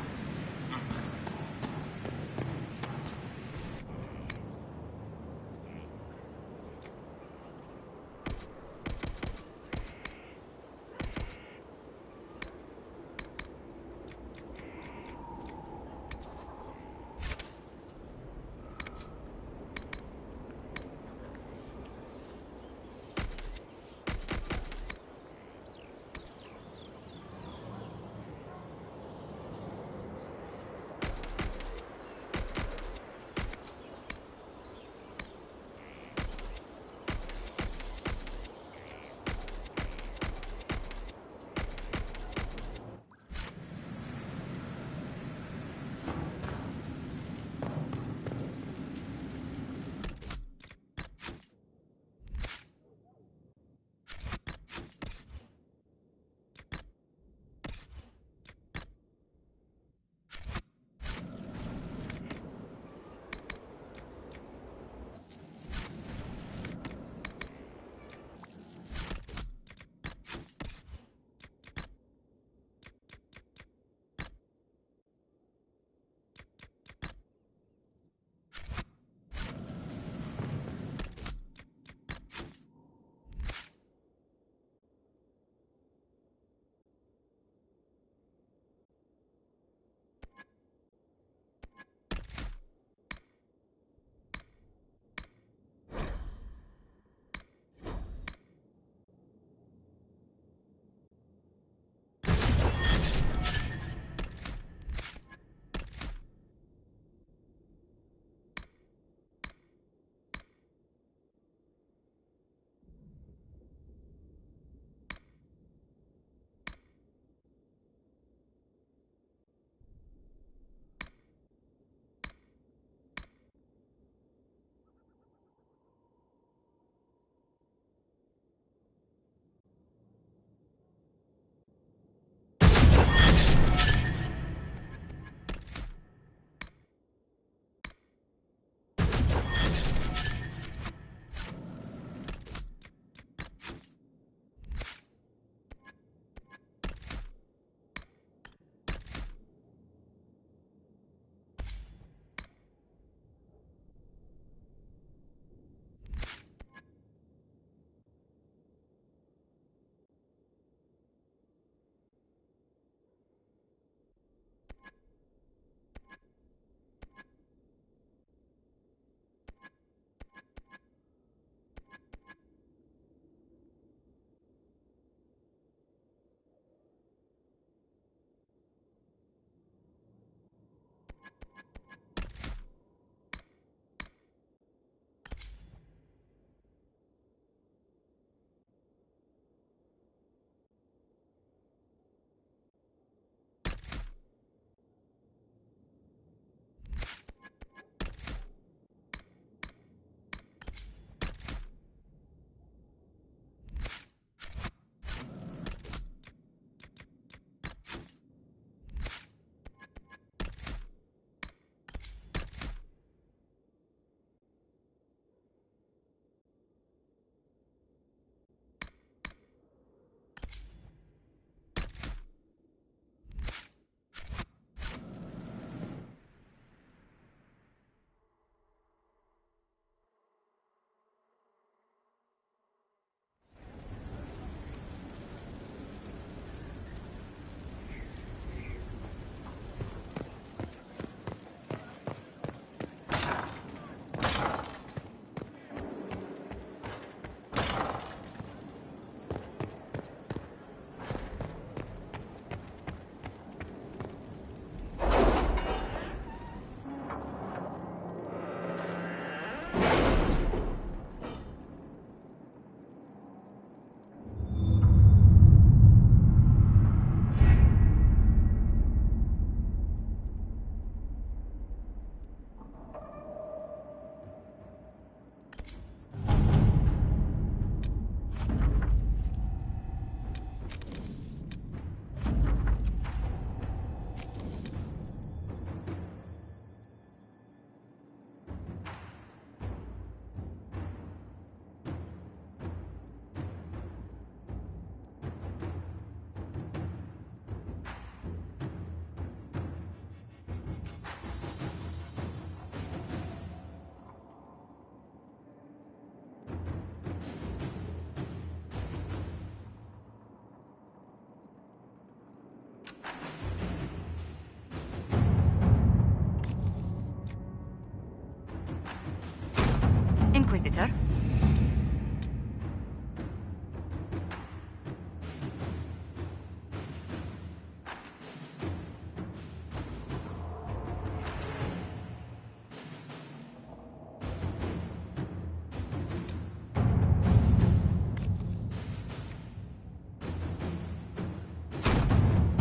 Inquisitor?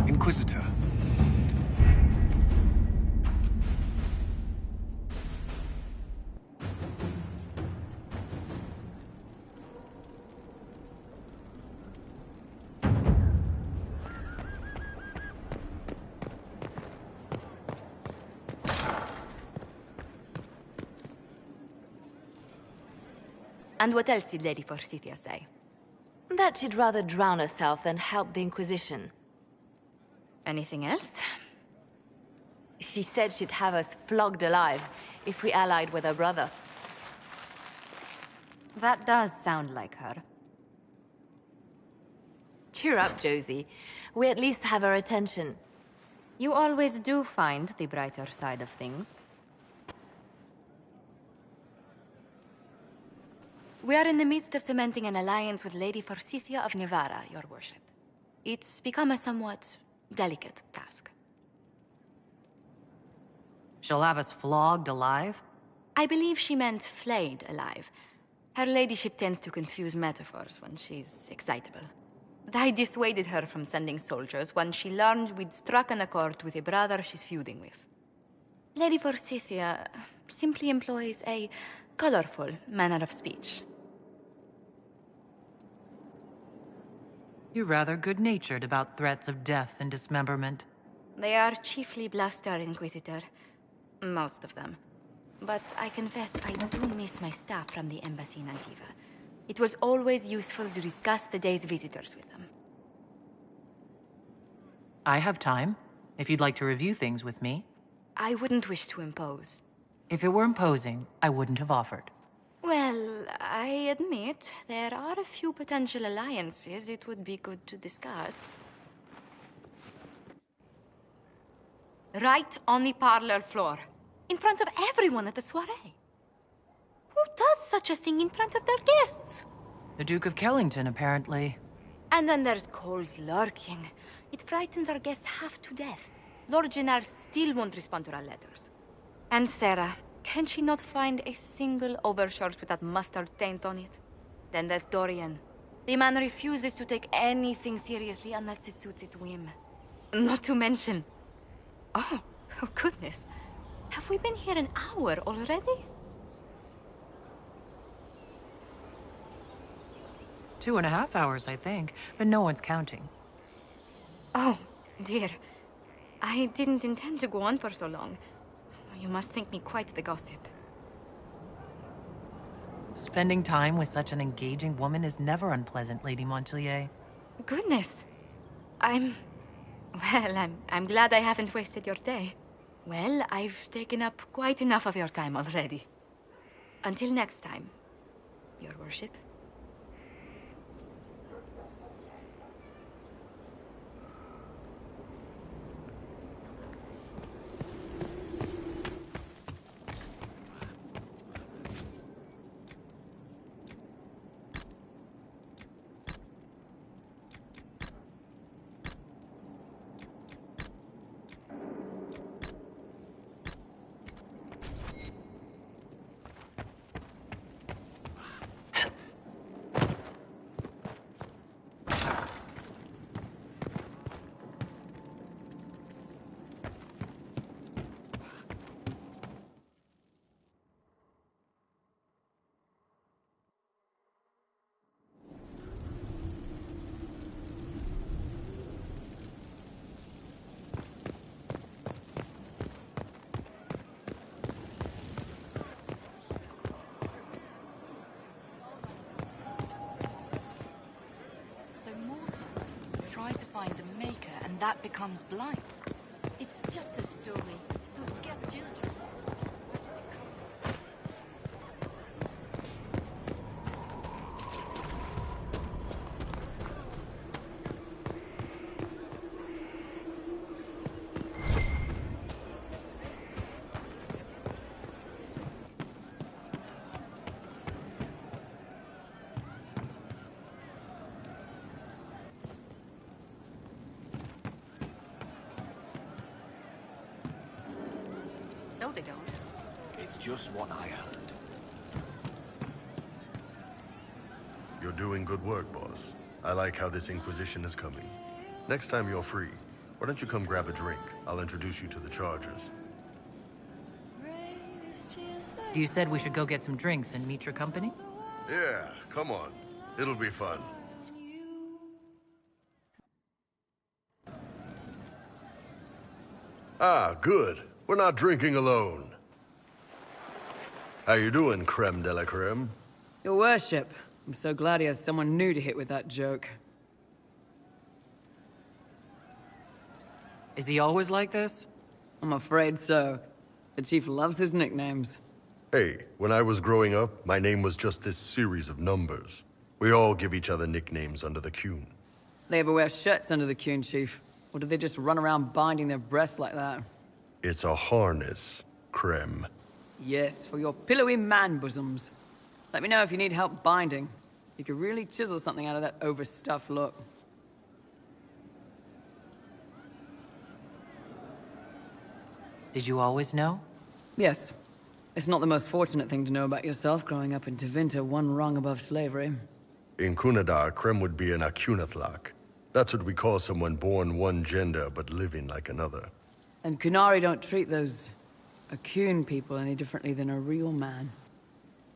Inquisitor. And what else did Lady Forsythia say? That she'd rather drown herself than help the Inquisition. Anything else? She said she'd have us flogged alive if we allied with her brother. That does sound like her. Cheer up, Josie. We at least have her attention. You always do find the brighter side of things. We are in the midst of cementing an alliance with Lady Forsythia of Navarra, your worship. It's become a somewhat delicate task. She'll have us flogged alive? I believe she meant flayed alive. Her ladyship tends to confuse metaphors when she's excitable. I dissuaded her from sending soldiers when she learned we'd struck an accord with a brother she's feuding with. Lady Forsythia simply employs a colorful manner of speech. You're rather good-natured about threats of death and dismemberment. They are chiefly bluster, Inquisitor. Most of them. But I confess I do miss my staff from the embassy in Antiva. It was always useful to discuss the day's visitors with them. I have time, if you'd like to review things with me. I wouldn't wish to impose. If it were imposing, I wouldn't have offered. Well, I admit there are a few potential alliances it would be good to discuss. Right on the parlor floor, in front of everyone at the soiree. Who does such a thing in front of their guests? The Duke of Kellington, apparently. And then there's Cole's lurking. It frightens our guests half to death. Lord Jennar still won't respond to our letters. And Sarah, can she not find a single overshirt without mustard stains on it? Then there's Dorian. The man refuses to take anything seriously unless it suits its whim. Not to mention... Oh goodness. Have we been here an hour already? 2.5 hours, I think, but no one's counting. Oh, dear. I didn't intend to go on for so long. You must think me quite the gossip. Spending time with such an engaging woman is never unpleasant, Lady Montelier. Goodness. I'm glad I haven't wasted your day. Well, I've taken up quite enough of your time already. Until next time, your worship. That becomes blind. It's just a story to scare children. they don't. It's just what I heard. You're doing good work, boss. I like how this Inquisition is coming. Next time you're free, why don't you come grab a drink? I'll introduce you to the Chargers. You said we should go get some drinks and meet your company? Yeah, come on. It'll be fun. Ah, good. We're not drinking alone. How you doing, creme de la creme? Your worship, I'm so glad he has someone new to hit with that joke. Is he always like this? I'm afraid so. The chief loves his nicknames. Hey, when I was growing up, my name was just this series of numbers. We all give each other nicknames under the Qun. They ever wear shirts under the Qun, chief? Or do they just run around binding their breasts like that? It's a harness, creme. Yes, for your pillowy man bosoms. Let me know if you need help binding. You could really chisel something out of that overstuffed look. Did you always know? Yes. It's not the most fortunate thing to know about yourself growing up in Tevinter, one rung above slavery. In Kunadar, creme would be an Akunathlak. That's what we call someone born one gender but living like another. And Kunari don't treat those Akun people any differently than a real man.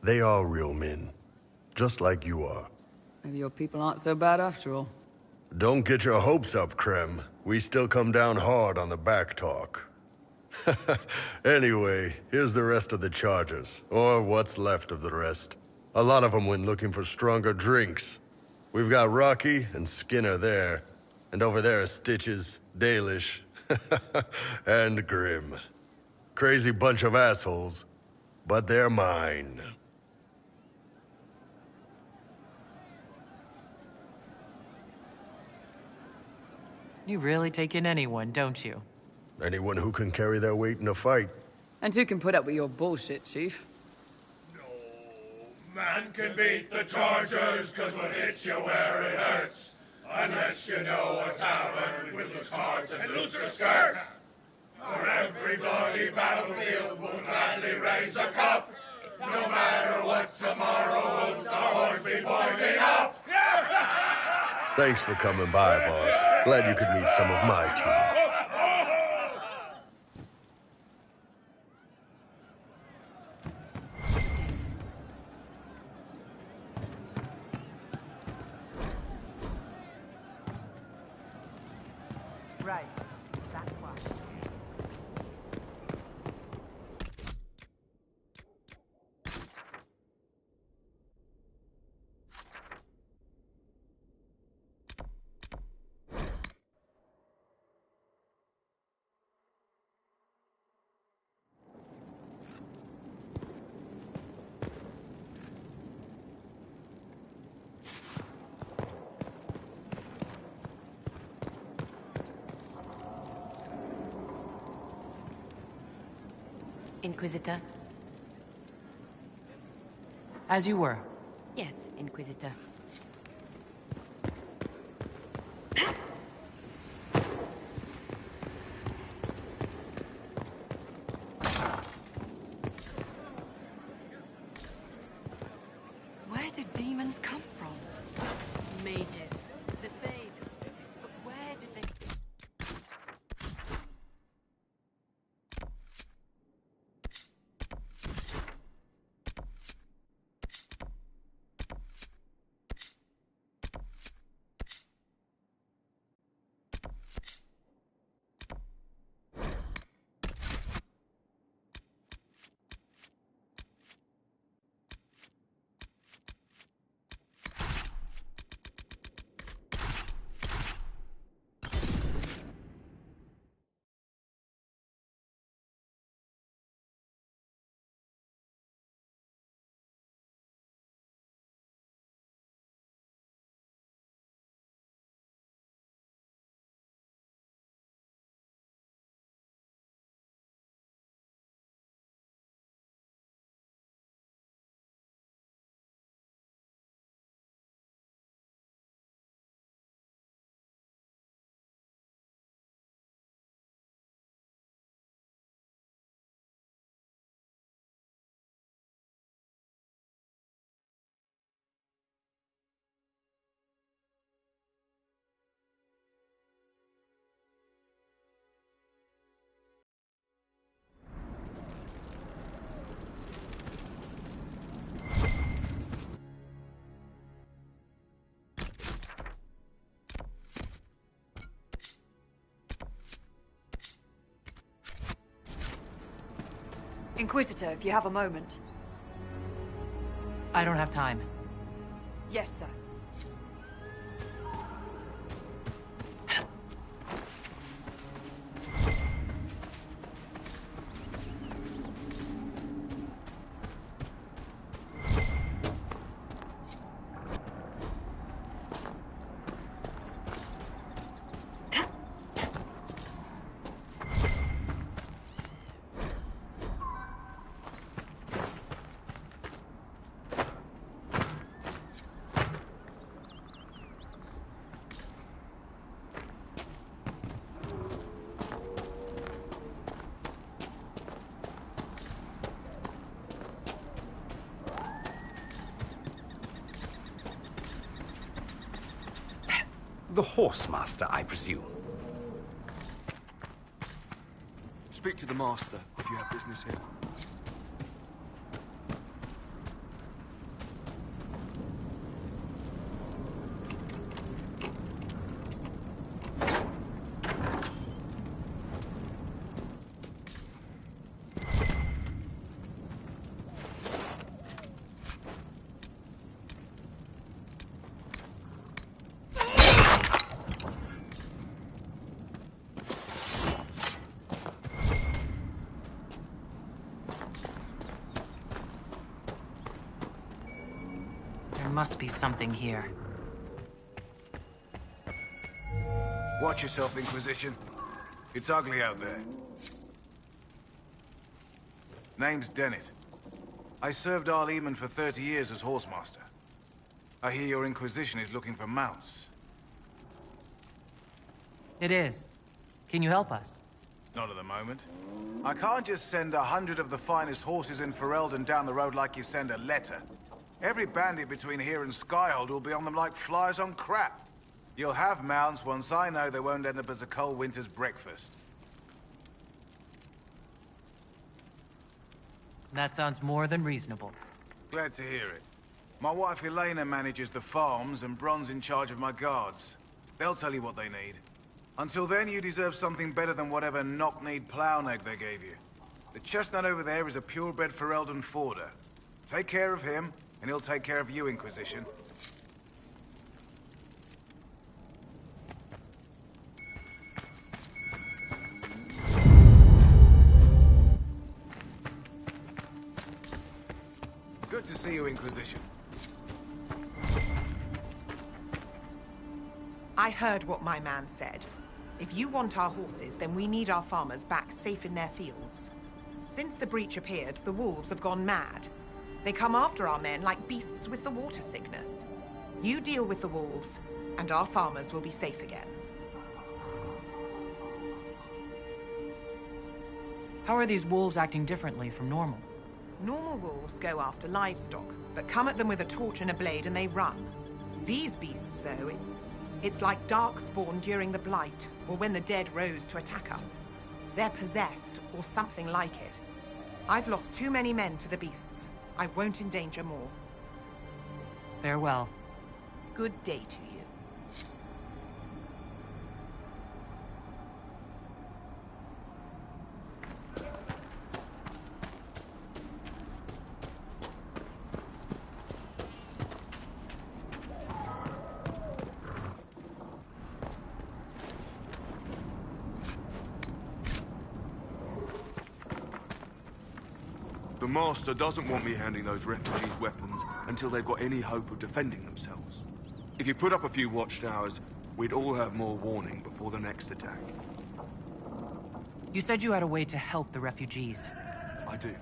They are real men, just like you are. Maybe your people aren't so bad after all. Don't get your hopes up, Krem. We still come down hard on the back talk. Anyway, here's the rest of the Chargers, or what's left of the rest. A lot of them went looking for stronger drinks. We've got Rocky and Skinner there, and over there are Stitches, Dalish, and Grim. Crazy bunch of assholes, but they're mine. You really take in anyone, don't you? Anyone who can carry their weight in a fight. And who can put up with your bullshit, Chief? Man can beat the Chargers, cause we'll hit you where it hurts. Unless you know a tavern with loose cards and looser skirts. For every bloody battlefield we'll gladly raise a cup. No matter what tomorrow holds, our horns be pointing up. Thanks for coming by, boss. Glad you could meet some of my team. Right. That's why. Inquisitor? As you were. Yes, Inquisitor. Where did demons come from? Mages. The Fade. But where did they... Inquisitor, if you have a moment. I don't have time. Yes, sir. The Horsemaster, I presume. Speak to the Master if you have business here. There must be something here. Watch yourself, Inquisition. It's ugly out there. Name's Dennett. I served Arleman for 30 years as Horsemaster. I hear your Inquisition is looking for mounts. It is. Can you help us? Not at the moment. I can't just send 100 of the finest horses in Ferelden down the road like you send a letter. Every bandit between here and Skyhold will be on them like flies on crap. You'll have mounts once I know they won't end up as a cold winter's breakfast. That sounds more than reasonable. Glad to hear it. My wife Elena manages the farms and Bron's in charge of my guards. They'll tell you what they need. Until then, you deserve something better than whatever knock-kneed plow-neg they gave you. The chestnut over there is a purebred Ferelden forder. Take care of him, and he'll take care of you, Inquisition. Good to see you, Inquisition. I heard what my man said. If you want our horses, then we need our farmers back safe in their fields. Since the breach appeared, the wolves have gone mad. They come after our men like beasts with the water sickness. You deal with the wolves, and our farmers will be safe again. How are these wolves acting differently from normal? Normal wolves go after livestock, but come at them with a torch and a blade and they run. These beasts, though, it's like darkspawn during the Blight, or when the dead rose to attack us. They're possessed, or something like it. I've lost too many men to the beasts. I won't endanger more. Farewell. Good day to you. The Master doesn't want me handing those refugees weapons until they've got any hope of defending themselves. If you put up a few watchtowers, we'd all have more warning before the next attack. You said you had a way to help the refugees. I do.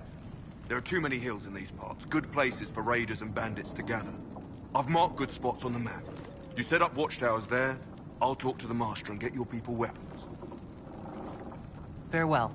There are too many hills in these parts, good places for raiders and bandits to gather. I've marked good spots on the map. You set up watchtowers there, I'll talk to the Master and get your people weapons. Farewell.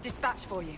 Dispatch for you.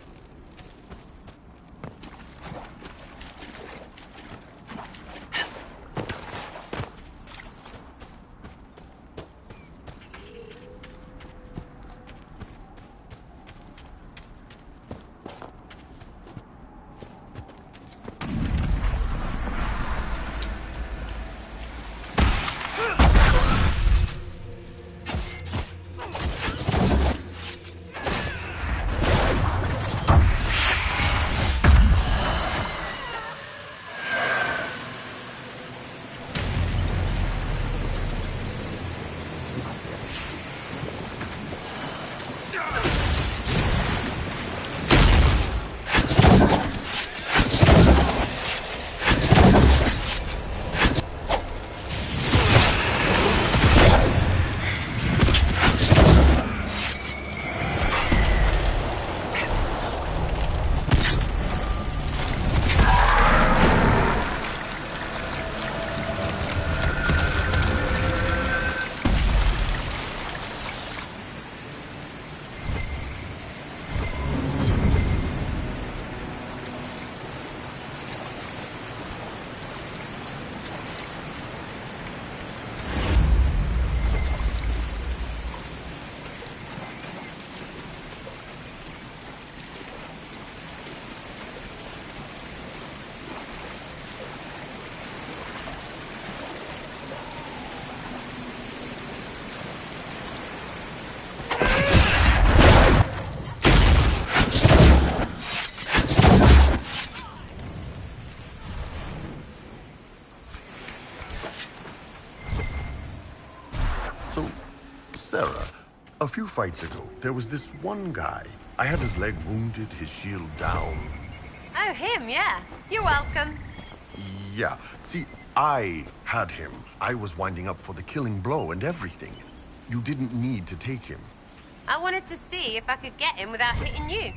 Sarah, a few fights ago, there was this one guy. I had his leg wounded, his shield down. Oh, him, yeah. You're welcome. Yeah, see, I had him. I was winding up for the killing blow and everything. You didn't need to take him. I wanted to see if I could get him without hitting you.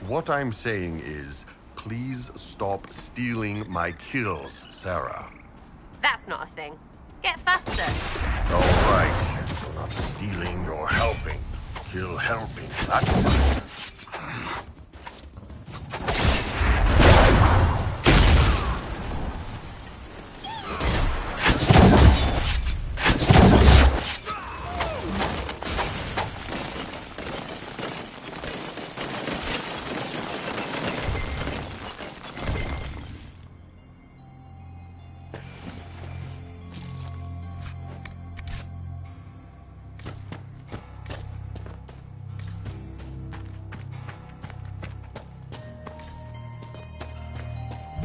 What I'm saying is, please stop stealing my kills, Sarah. That's not a thing. Get faster. All right. You're not stealing, you're helping. Kill helping. That's...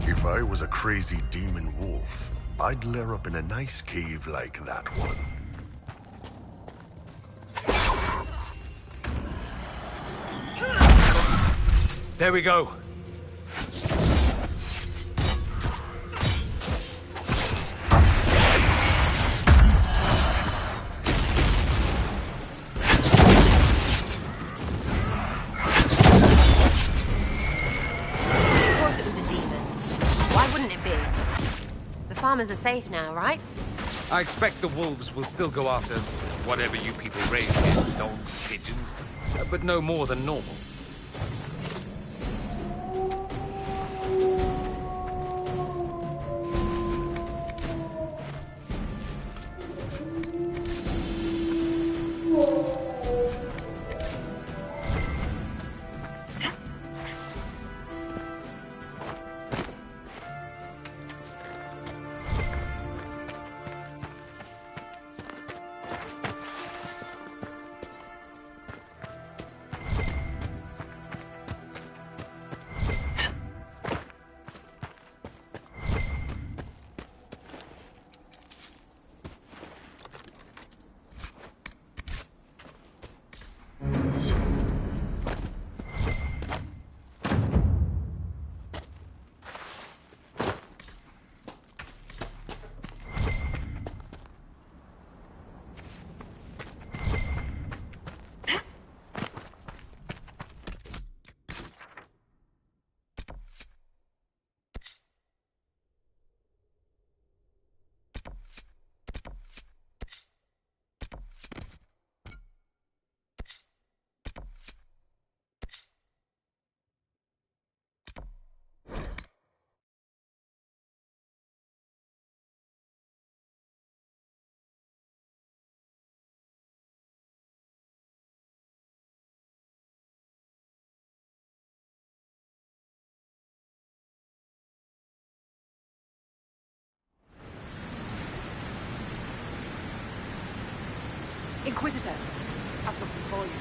If I was a crazy demon wolf, I'd lair up in a nice cave like that one. There we go. Farmers are safe now, right? I expect the wolves will still go after whatever you people raise here, dogs, pigeons, but no more than normal. Inquisitor, I've something for you.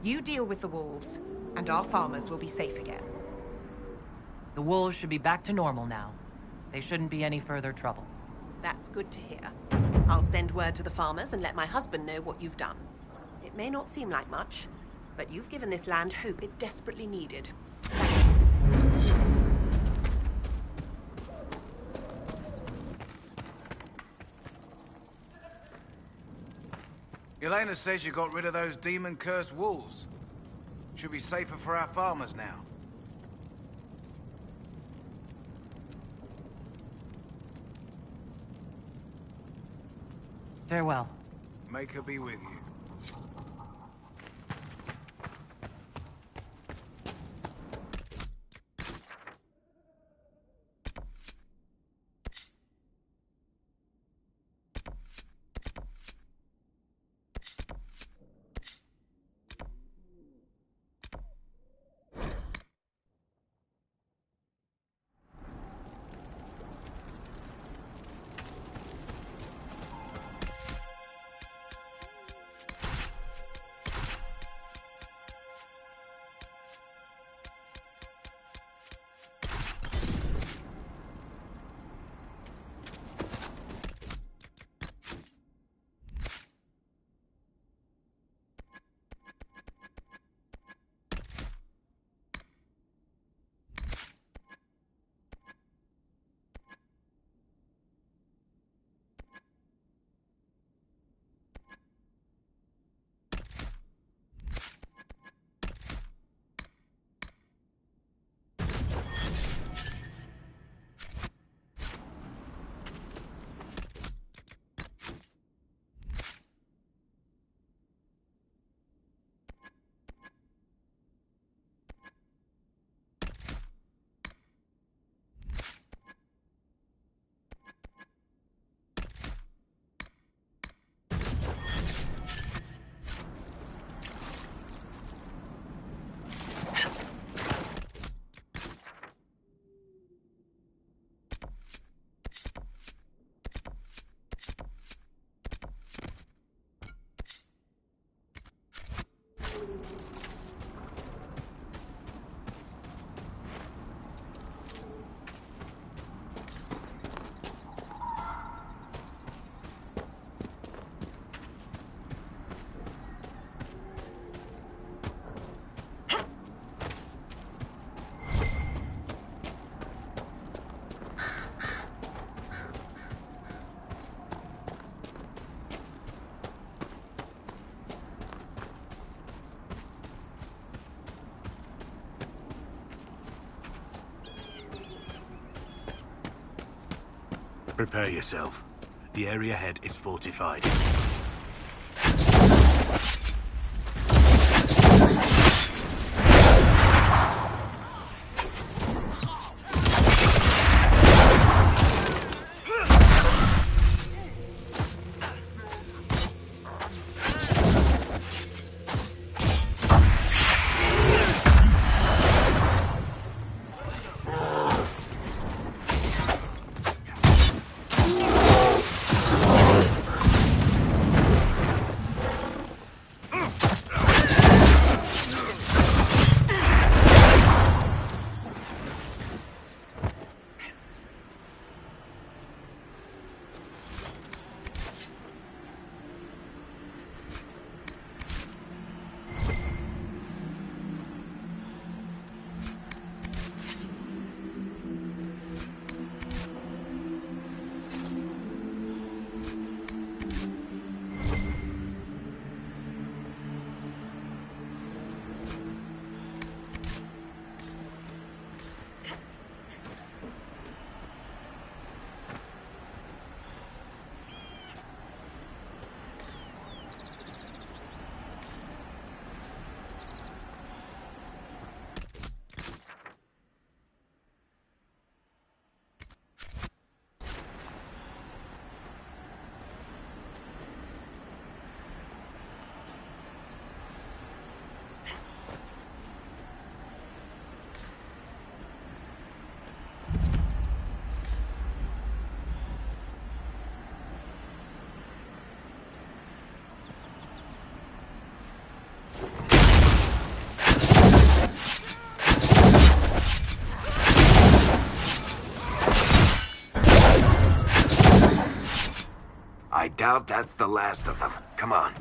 You deal with the wolves, and our farmers will be safe again. The wolves should be back to normal now. They shouldn't be any further trouble. That's good to hear. I'll send word to the farmers and let my husband know what you've done. It may not seem like much, but you've given this land hope it desperately needed. Elena says you got rid of those demon-cursed wolves. Should be safer for our farmers now. Farewell. Make her be with you. Prepare yourself. The area ahead is fortified. I doubt that's the last of them. Come on.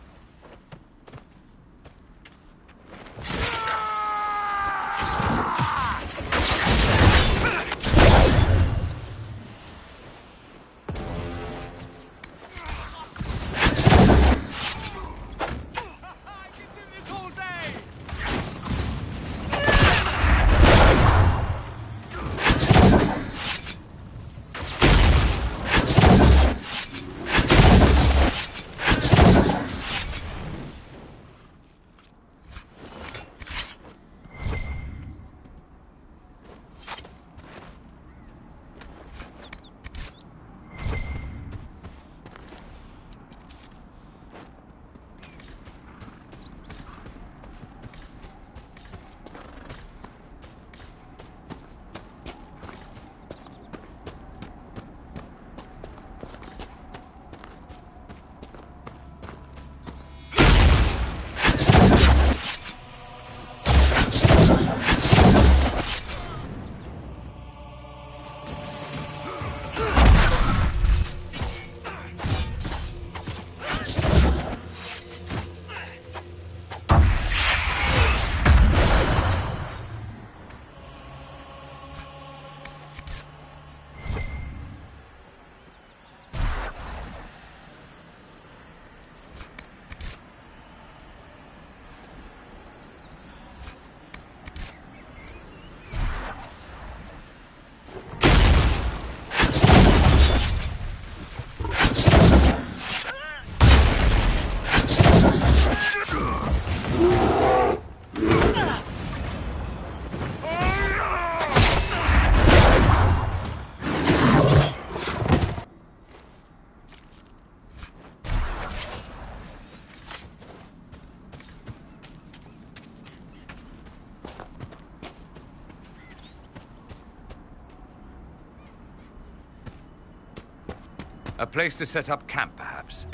A place to set up camp, perhaps.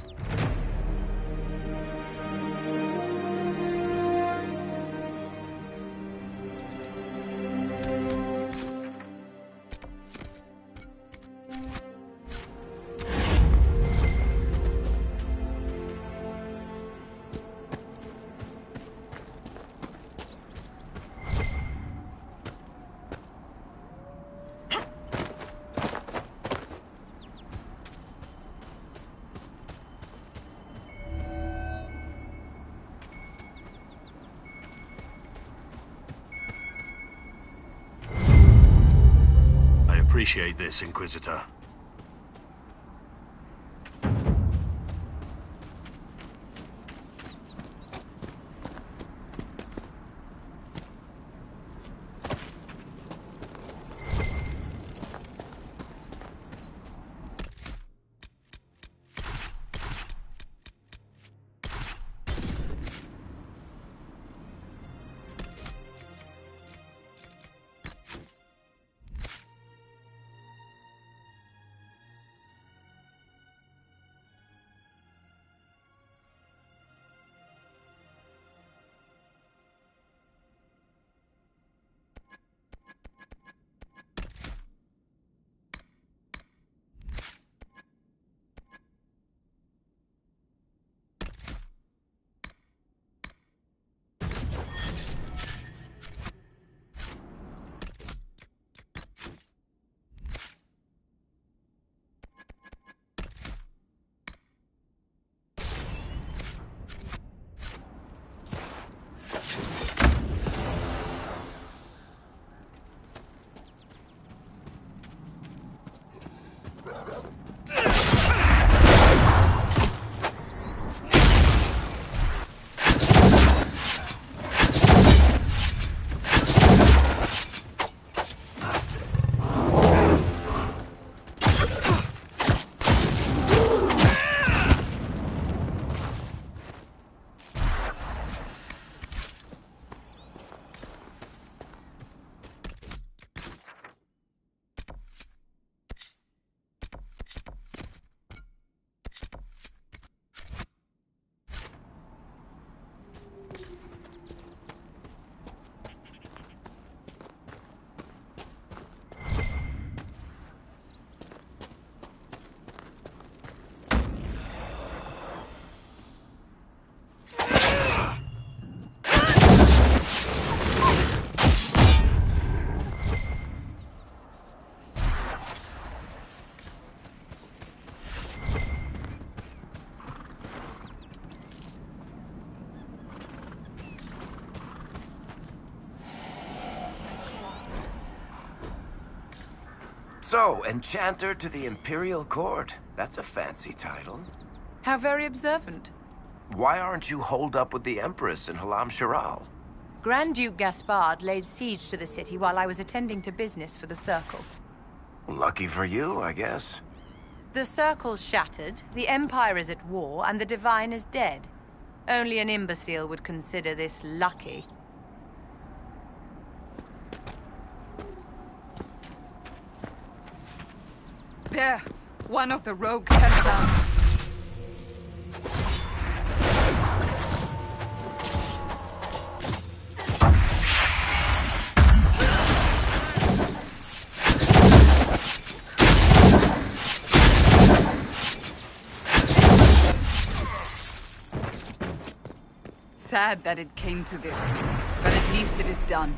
Appreciate this, Inquisitor. So, Enchanter to the Imperial Court. That's a fancy title. How very observant. Why aren't you holed up with the Empress in Halam Shiral? Grand Duke Gaspard laid siege to the city while I was attending to business for the Circle. Lucky for you, I guess. The Circle's shattered, the Empire is at war, and the Divine is dead. Only an imbecile would consider this lucky. There! One of the rogues has down. Sad that it came to this, but at least it is done.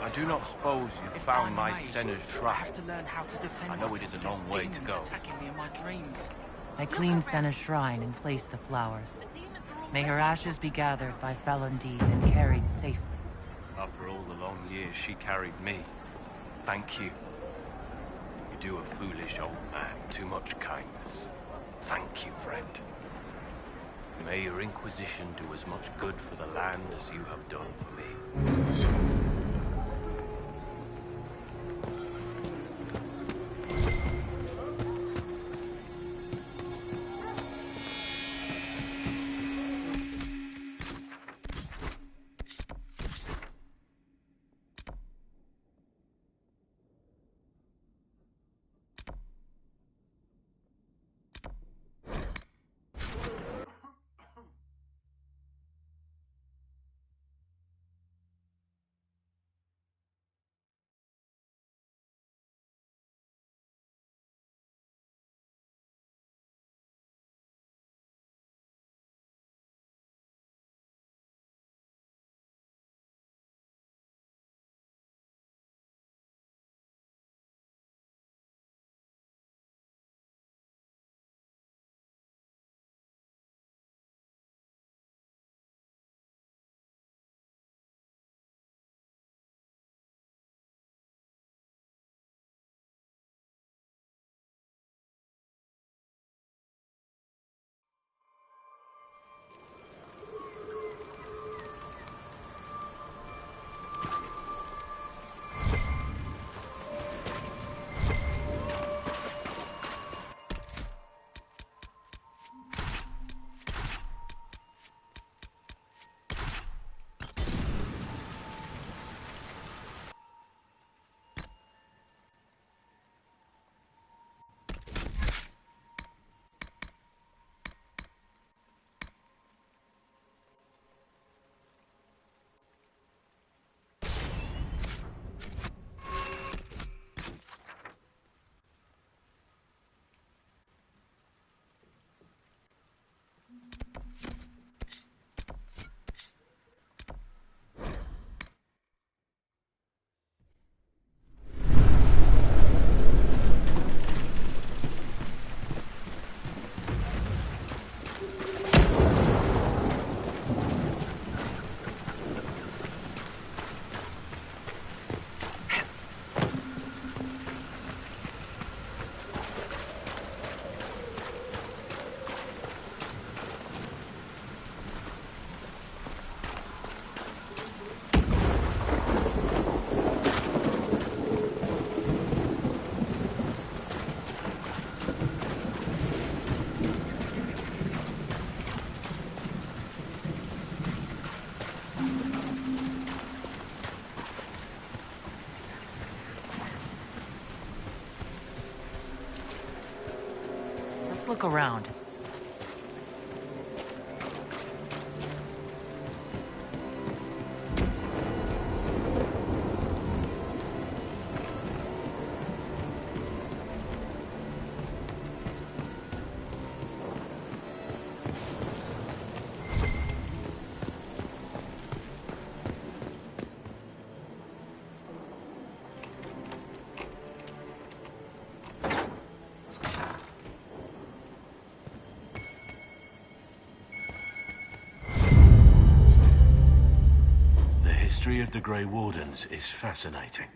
I do not suppose you've found my Senna's trap. I know it is a long way to go. I cleaned Senna's shrine and placed the flowers. May her ashes be gathered by Falundine and carried safely. After all the long years she carried me, thank you. You do a foolish old man too much kindness. Thank you, friend. May your Inquisition do as much good for the land as you have done for me. Let's look around. The history of the Grey Wardens is fascinating.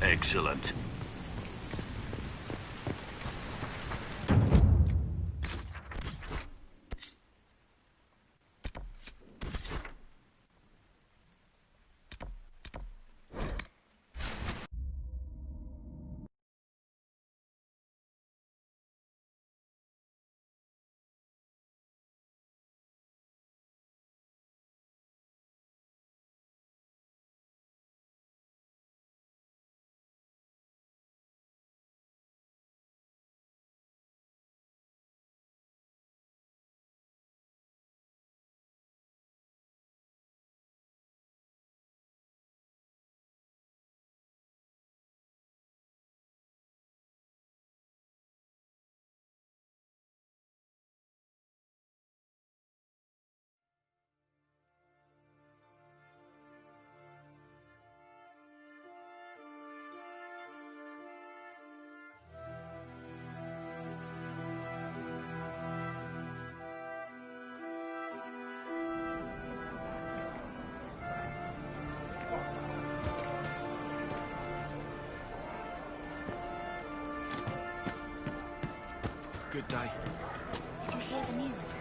Excellent. Good day. Did you hear the news?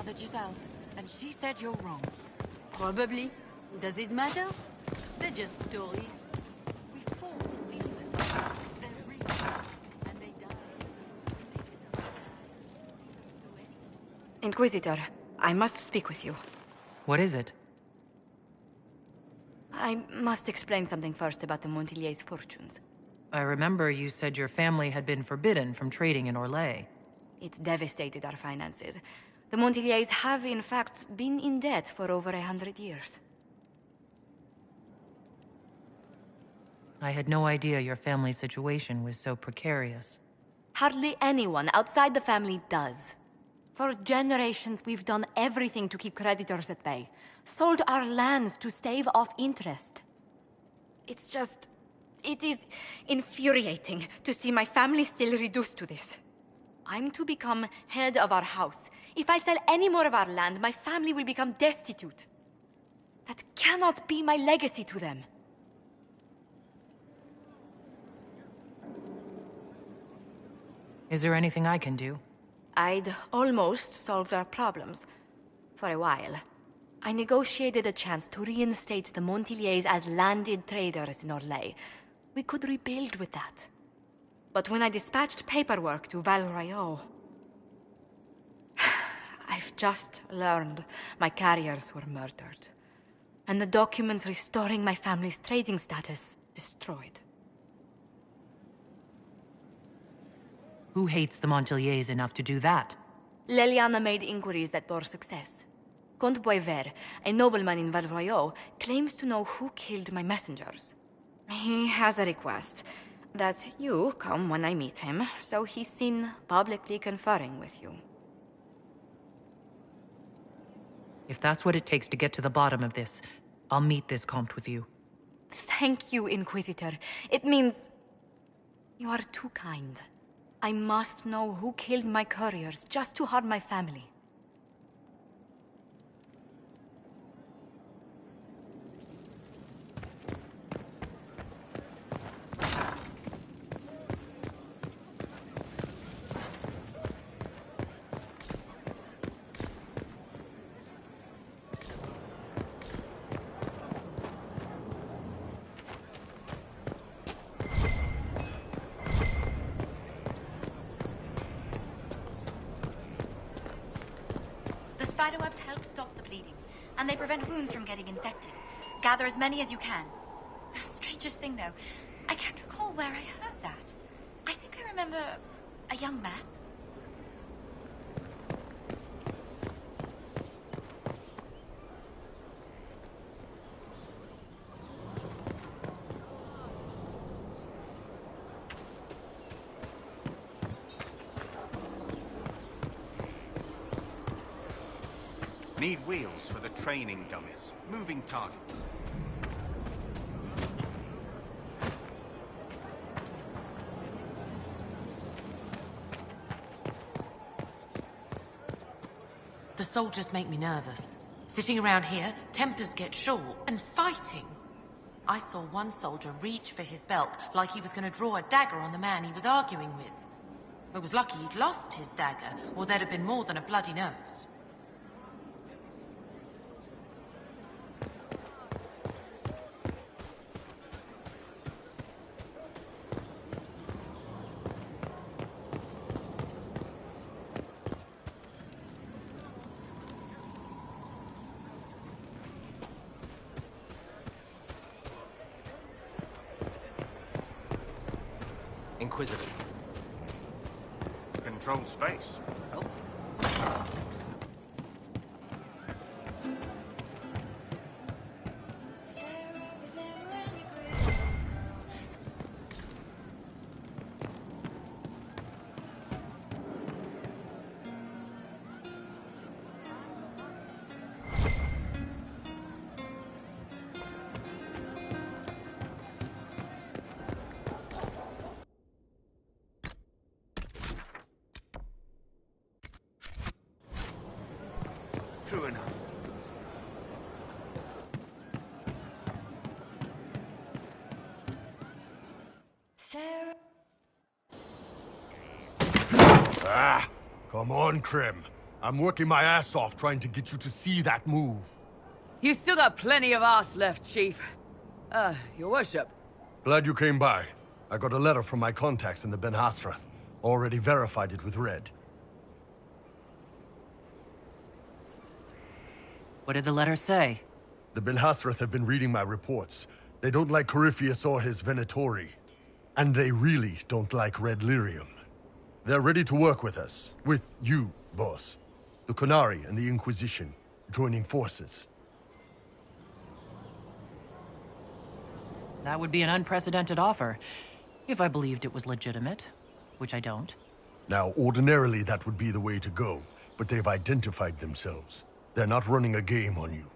Father Giselle, and she said you're wrong. Probably. Does it matter? They're just stories. We fought demons. They're real. And they died. Inquisitor, I must speak with you. What is it? I must explain something first about the Montillier's fortunes. I remember you said your family had been forbidden from trading in Orlais. It's devastated our finances. The Montillier's have, in fact, been in debt for over 100 years. I had no idea your family's situation was so precarious. Hardly anyone outside the family does. For generations, we've done everything to keep creditors at bay. Sold our lands to stave off interest. It's just... it is infuriating to see my family still reduced to this. I'm to become head of our house. If I sell any more of our land, my family will become destitute. That cannot be my legacy to them. Is there anything I can do? I'd almost solved our problems. For a while. I negotiated a chance to reinstate the Montillier's as landed traders in Orlais. We could rebuild with that. But when I dispatched paperwork to Val Royeaux... I've just learned my carriers were murdered. And the documents restoring my family's trading status destroyed. Who hates the Montillier's enough to do that? Leliana made inquiries that bore success. Comte Boisvert, a nobleman in Val Royeaux, claims to know who killed my messengers. He has a request that you come when I meet him, so he's seen publicly conferring with you. If that's what it takes to get to the bottom of this, I'll meet this Comte with you. Thank you, Inquisitor. It means... you are too kind. I must know who killed my couriers just to harm my family. Spiderwebs help stop the bleeding, and they prevent wounds from getting infected. Gather as many as you can. The strangest thing, though, I can't recall where I heard that. I think I remember a young man. Need wheels for the training dummies. Moving targets. The soldiers make me nervous. Sitting around here, tempers get short, and fighting. I saw one soldier reach for his belt like he was going to draw a dagger on the man he was arguing with. It was lucky he'd lost his dagger, or there'd have been more than a bloody nose. Inquisitor. Controlled space. Help. True enough. Ah! Come on, Krim. I'm working my ass off trying to get you to see that move. You still got plenty of arse left, Chief. Your worship. Glad you came by. I got a letter from my contacts in the Ben Hasrath. Already verified it with Red. What did the letter say? The Ben Hasrath have been reading my reports. They don't like Corypheus or his Venatori. And they really don't like Red Lyrium. They're ready to work with us. With you, boss. The Qunari and the Inquisition, joining forces. That would be an unprecedented offer, if I believed it was legitimate, which I don't. Now, ordinarily that would be the way to go, but they've identified themselves. They're not running a game on you.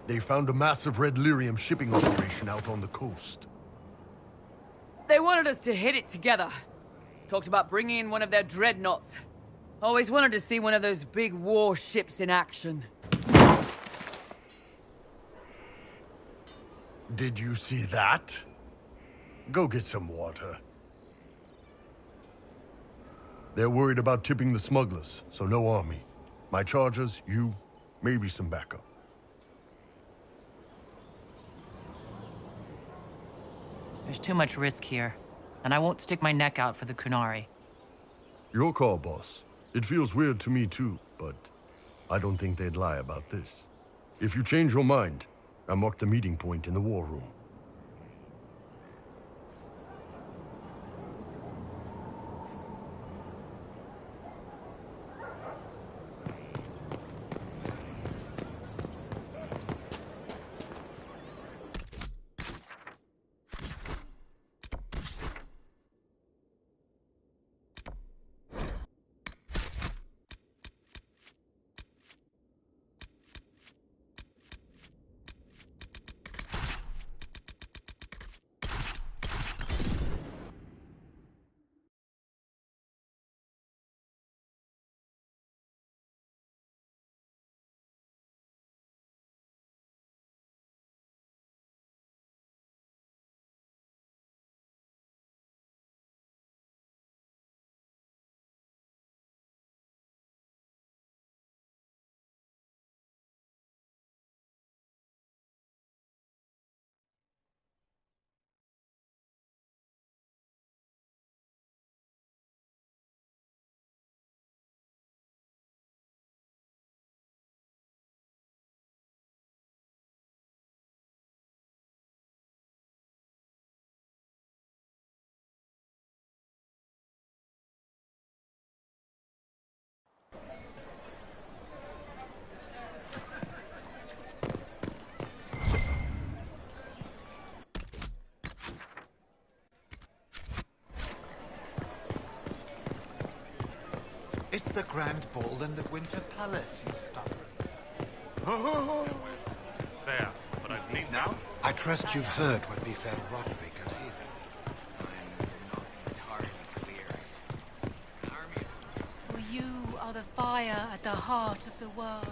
They found a massive Red Lyrium shipping operation out on the coast. They wanted us to hit it together. Talked about bringing in one of their dreadnoughts. Always wanted to see one of those big warships in action. Did you see that? Go get some water. They're worried about tipping the smugglers, so no army. My charges, you, maybe some backup. There's too much risk here, and I won't stick my neck out for the Qunari. Your call, boss. It feels weird to me too, but I don't think they'd lie about this. If you change your mind, I'll mark the meeting point in the war room. It's the Grand Ball in the Winter Palace, you stubborn. There, but I've seen now. I trust you've heard what befell Roderick at Haven. For you are the fire at the heart of the world,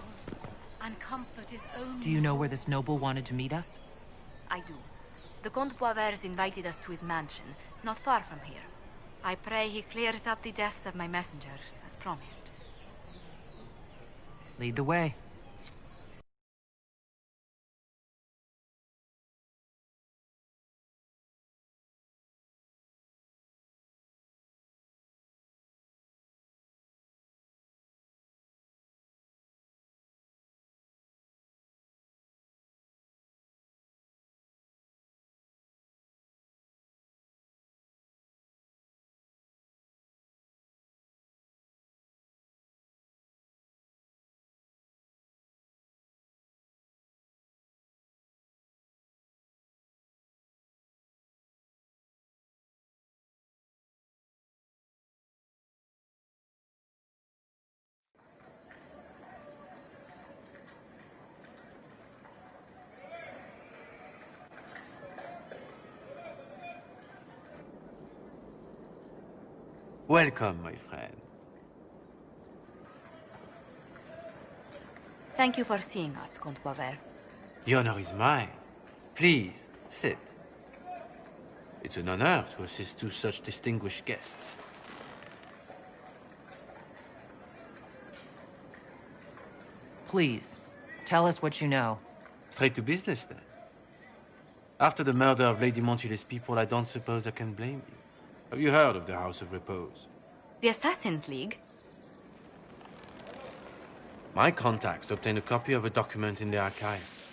and comfort is only... Do you know where this noble wanted to meet us? I do. The Comte Boisvert invited us to his mansion, not far from here. I pray he clears up the deaths of my messengers, as promised. Lead the way. Welcome, my friend. Thank you for seeing us, Comte Boisvert. The honor is mine. Please, sit. It's an honor to assist two such distinguished guests. Please, tell us what you know. Straight to business, then. After the murder of Lady Montule's people, I don't suppose I can blame you. Have you heard of the House of Repose? The Assassin's League? My contacts obtained a copy of a document in the archives.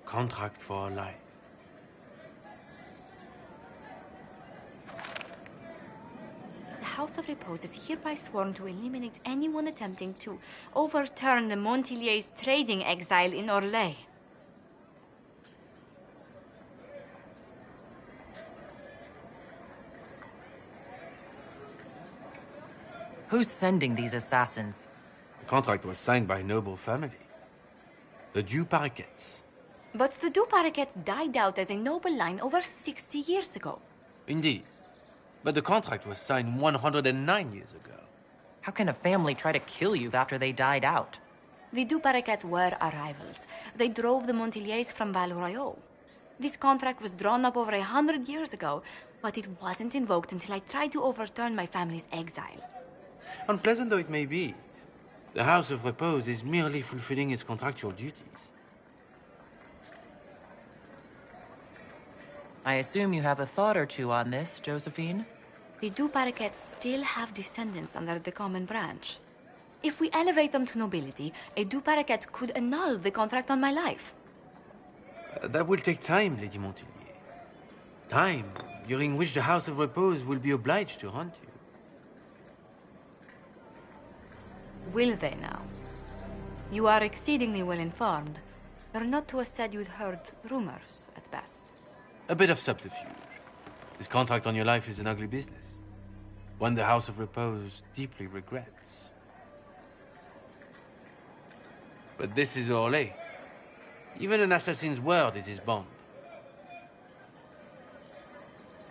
Contract for life. The House of Repose is hereby sworn to eliminate anyone attempting to overturn the Montiliers' trading exile in Orlais. Who's sending these assassins? The contract was signed by a noble family. The Du Paraquets. But the Du Paraquets died out as a noble line over 60 years ago. Indeed. But the contract was signed 109 years ago. How can a family try to kill you after they died out? The Du Paraquets were our rivals. They drove the Montiliers from Val Royeaux. This contract was drawn up over 100 years ago, but it wasn't invoked until I tried to overturn my family's exile. Unpleasant though it may be, the House of Repose is merely fulfilling its contractual duties. I assume you have a thought or two on this, Josephine? The Du Paraquets still have descendants under the common branch. If we elevate them to nobility, a Du Paraquet could annul the contract on my life. That will take time, Lady Montilier. Time during which the House of Repose will be obliged to hunt you. Will they now? You are exceedingly well informed. You're not to have said you'd heard rumors, at best. A bit of subterfuge. This contract on your life is an ugly business. One the House of Repose deeply regrets. But this is Orlais. Even an assassin's word is his bond.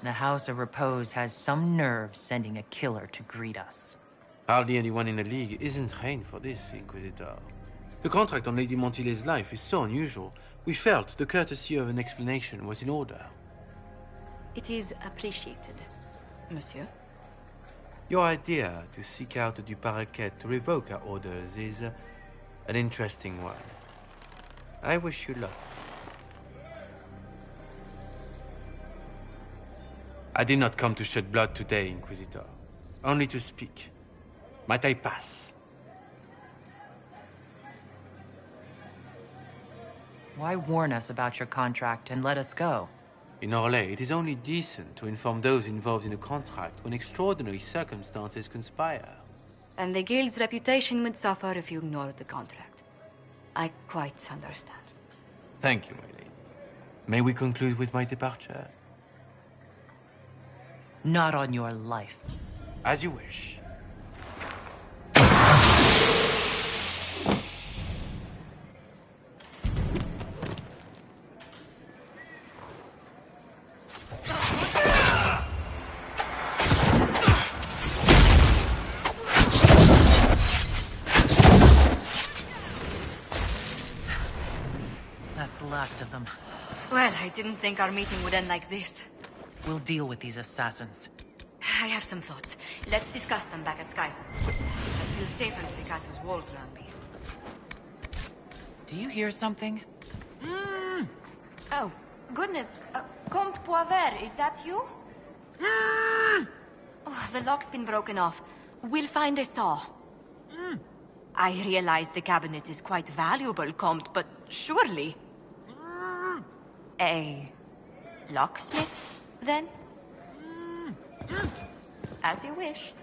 The House of Repose has some nerve sending a killer to greet us. Hardly anyone in the League isn't trained for this, Inquisitor. The contract on Lady Montile's life is so unusual, we felt the courtesy of an explanation was in order. It is appreciated, monsieur. Your idea to seek out the Du Paraquet to revoke our orders is an interesting one. I wish you luck. I did not come to shed blood today, Inquisitor. Only to speak. Might I pass? Why warn us about your contract and let us go? In Orlais, it is only decent to inform those involved in a contract when extraordinary circumstances conspire. And the Guild's reputation would suffer if you ignored the contract. I quite understand. Thank you, my lady. May we conclude with my departure? Not on your life. As you wish. That's the last of them. Well, I didn't think our meeting would end like this. We'll deal with these assassins. I have some thoughts. Let's discuss them back at Skyhawk. I feel safer with the castle's walls around me. Do you hear something? Oh, goodness. Comte Poivert, is that you? Oh, the lock's been broken off. We'll find a saw. I realize the cabinet is quite valuable, Comte, but surely... A locksmith, then? As you wish.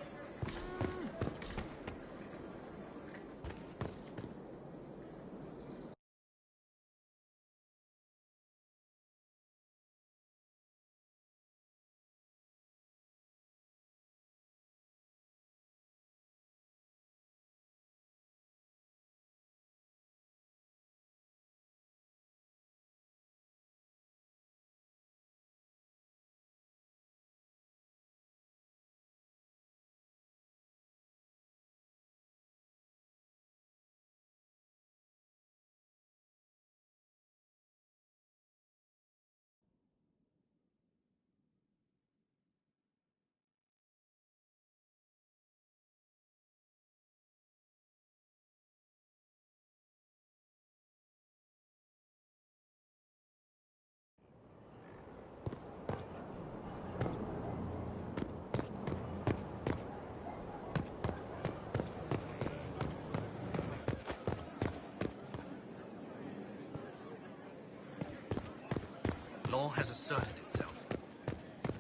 The law has asserted itself.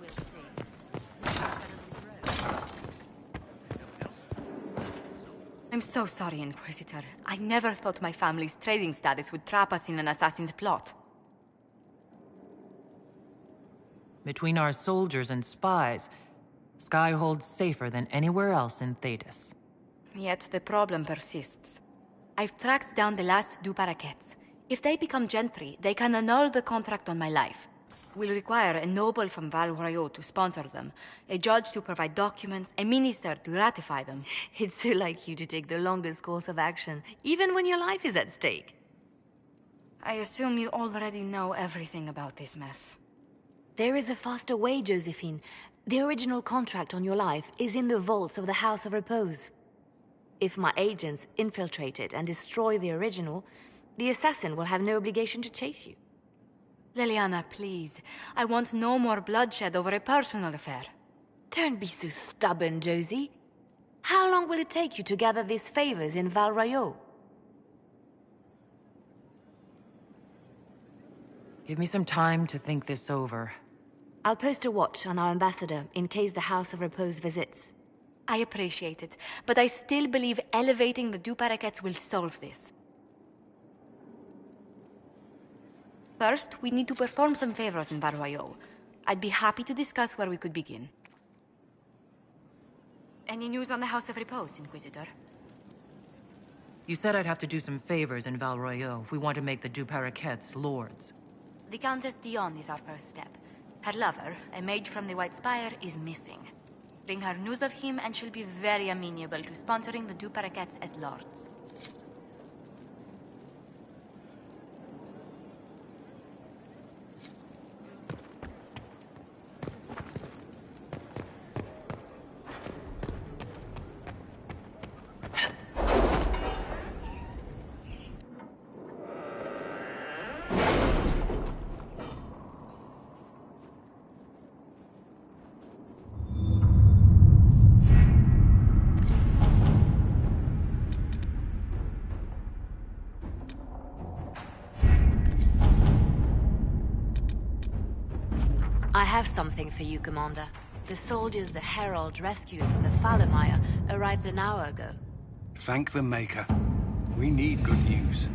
We'll see. I'm so sorry, Inquisitor. I never thought my family's trading status would trap us in an assassin's plot. Between our soldiers and spies, Sky holds safer than anywhere else in Thedas. Yet the problem persists. I've tracked down the last Du Paraquets. If they become gentry, they can annul the contract on my life. We'll require a noble from Val Royeaux to sponsor them, a judge to provide documents, a minister to ratify them. It's so like you to take the longest course of action, even when your life is at stake. I assume you already know everything about this mess. There is a faster way, Josephine. The original contract on your life is in the vaults of the House of Repose. If my agents infiltrate it and destroy the original, the assassin will have no obligation to chase you. Liliana, please. I want no more bloodshed over a personal affair. Don't be so stubborn, Josie. How long will it take you to gather these favors in Val Royeaux? Give me some time to think this over. I'll post a watch on our ambassador in case the House of Repose visits. I appreciate it, but I still believe elevating the Du Paraquets will solve this. First, we need to perform some favors in Val Royeaux. I'd be happy to discuss where we could begin. Any news on the House of Repose, Inquisitor? You said I'd have to do some favors in Val Royeaux if we want to make the Du Paraquets lords. The Countess Dion is our first step. Her lover, a mage from the White Spire, is missing. Bring her news of him and she'll be very amenable to sponsoring the Du Paraquets as lords. I have something for you, Commander. The soldiers the Herald rescued from the Fallermire arrived an hour ago. Thank the Maker. We need good news.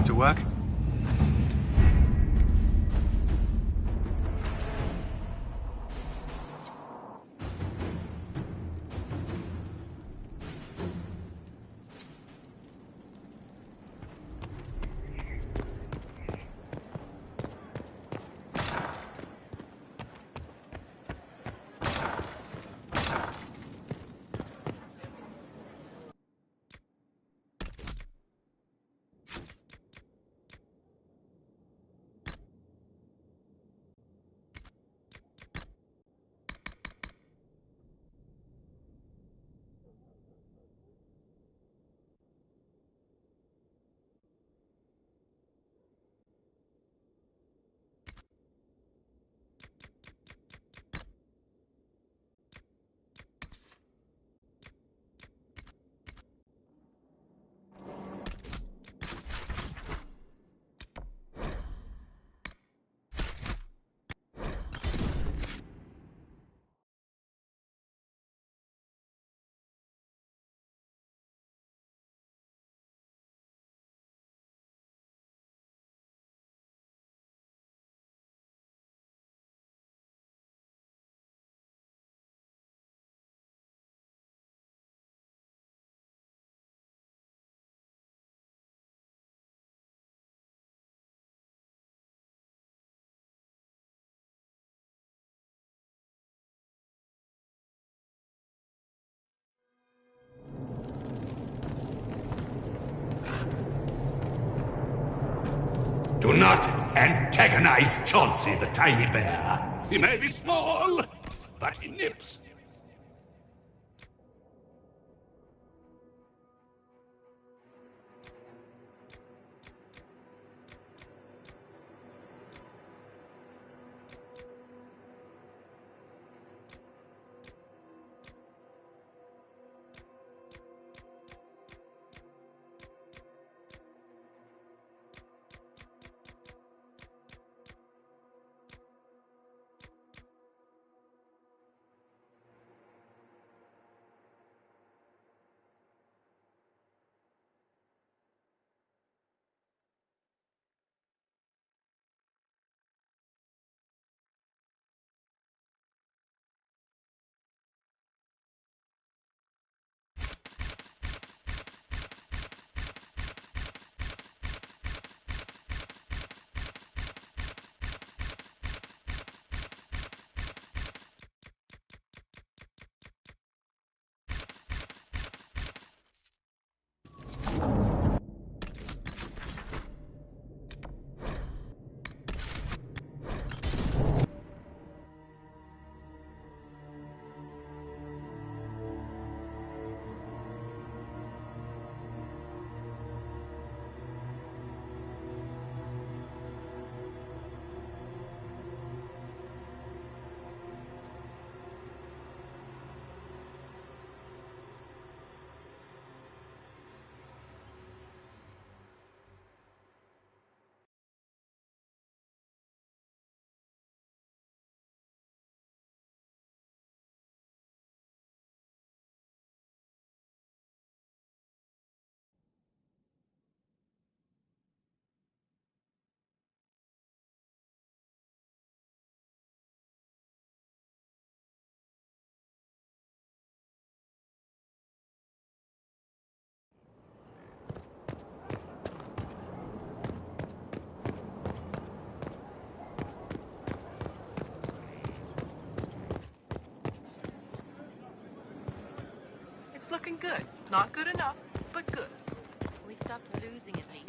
To work? Do not antagonize Chauncey the tiny bear. He may be small, but he nips. It's looking good. Not good enough, but good. We've stopped losing at least.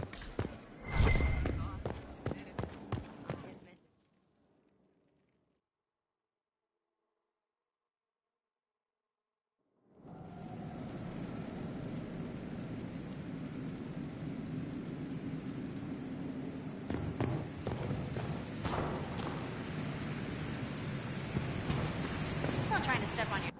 I'm not trying to step on your...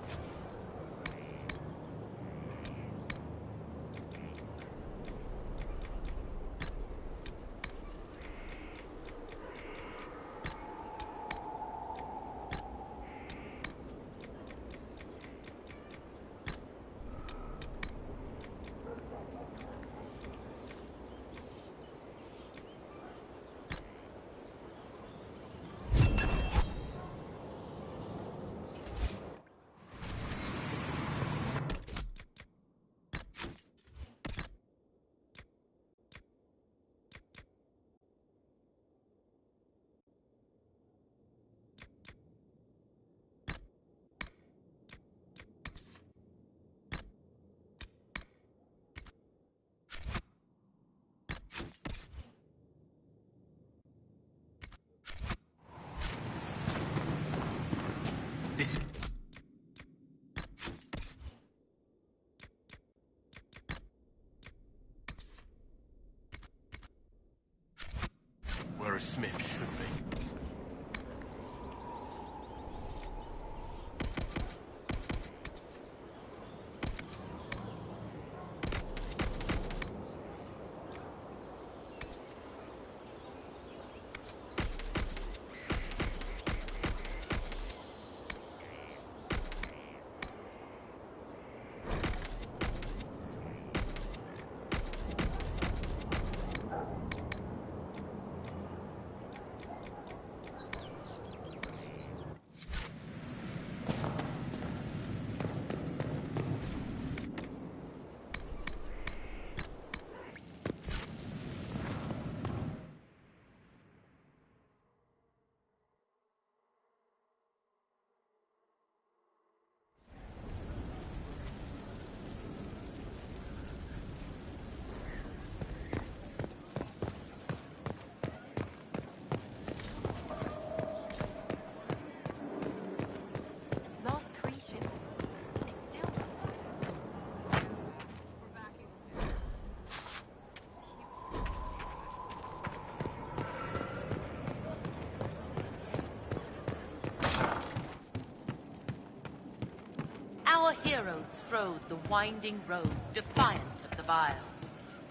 our heroes strode the winding road, defiant of the vile.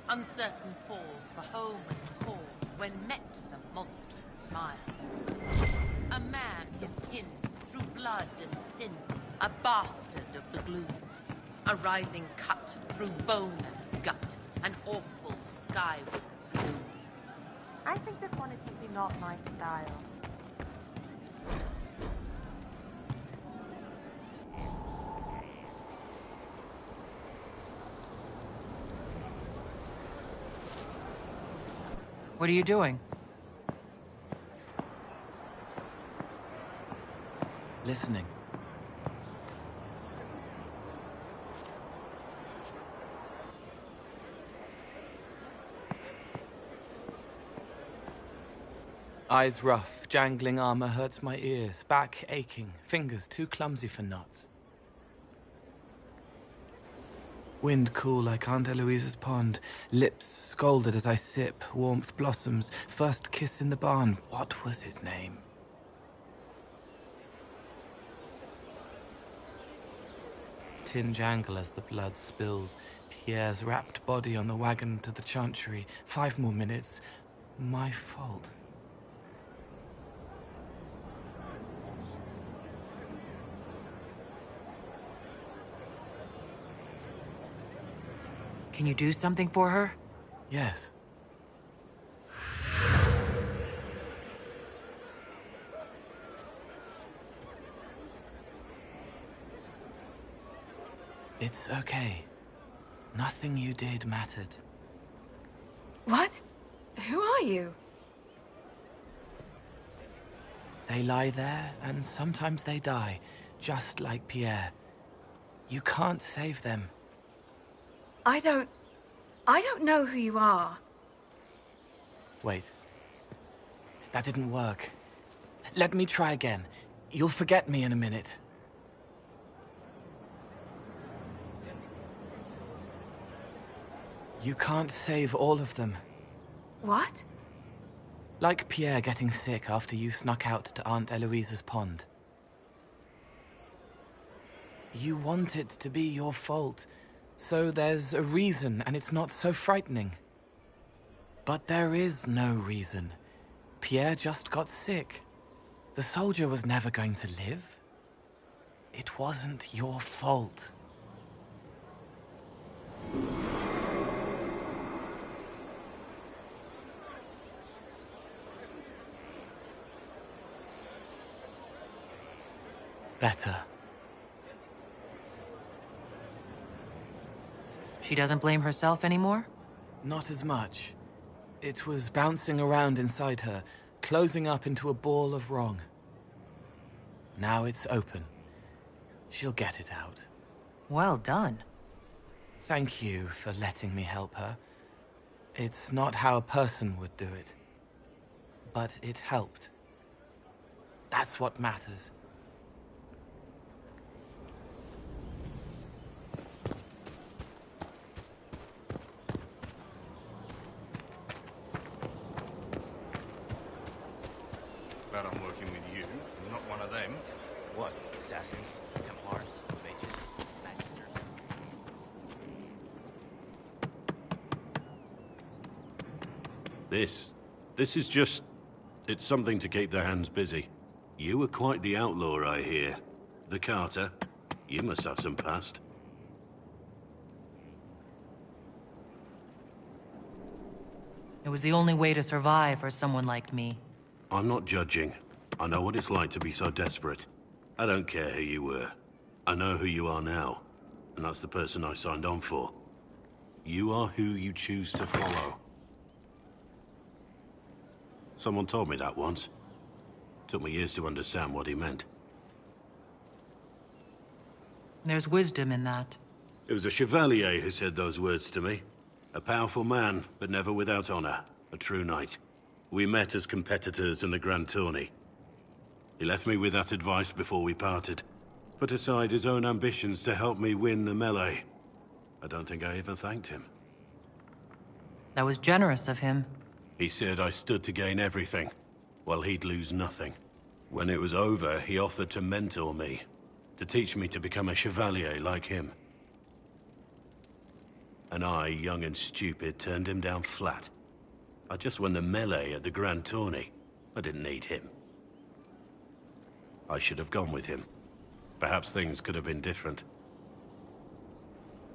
Uncertain pause for home and cause when met the monstrous smile. A man his kin through blood and sin, a bastard of the gloom. A rising cut through bone and gut, an awful skyward gloom. I think this one is simply not my style. What are you doing? Listening. Eyes rough, jangling armor hurts my ears, back aching, fingers too clumsy for knots. Wind cool like Aunt Eloise's pond, lips scalded as I sip, warmth blossoms, first kiss in the barn. What was his name? Tin jangle as the blood spills, Pierre's wrapped body on the wagon to the chantry. 5 more minutes. My fault. Can you do something for her? Yes. It's okay. Nothing you did mattered. What? Who are you? They lie there, and sometimes they die, just like Pierre. You can't save them. I don't know who you are. Wait. That didn't work. Let me try again. You'll forget me in a minute. You can't save all of them. What? Like Pierre getting sick after you snuck out to Aunt Eloise's pond. You want it to be your fault, so there's a reason and it's not so frightening. But there is no reason. Pierre just got sick. The soldier was never going to live. It wasn't your fault. Better. She doesn't blame herself anymore? Not as much. It was bouncing around inside her, closing up into a ball of wrong. Now it's open. She'll get it out. Well done. Thank you for letting me help her. It's not how a person would do it. But it helped. That's what matters. Glad I'm working with you, not one of them. What? Assassins? Templars? Mages? This is just... It's something to keep their hands busy. You were quite the outlaw, I hear. The Carter. You must have some past. It was the only way to survive for someone like me. I'm not judging. I know what it's like to be so desperate. I don't care who you were. I know who you are now. And that's the person I signed on for. You are who you choose to follow. Someone told me that once. Took me years to understand what he meant. There's wisdom in that. It was a chevalier who said those words to me. A powerful man, but never without honor. A true knight. We met as competitors in the Grand Tourney. He left me with that advice before we parted. Put aside his own ambitions to help me win the melee. I don't think I even thanked him. That was generous of him. He said I stood to gain everything, while he'd lose nothing. When it was over, he offered to mentor me. To teach me to become a chevalier like him. And I, young and stupid, turned him down flat. I just won the melee at the Grand Tourney. I didn't need him. I should have gone with him. Perhaps things could have been different.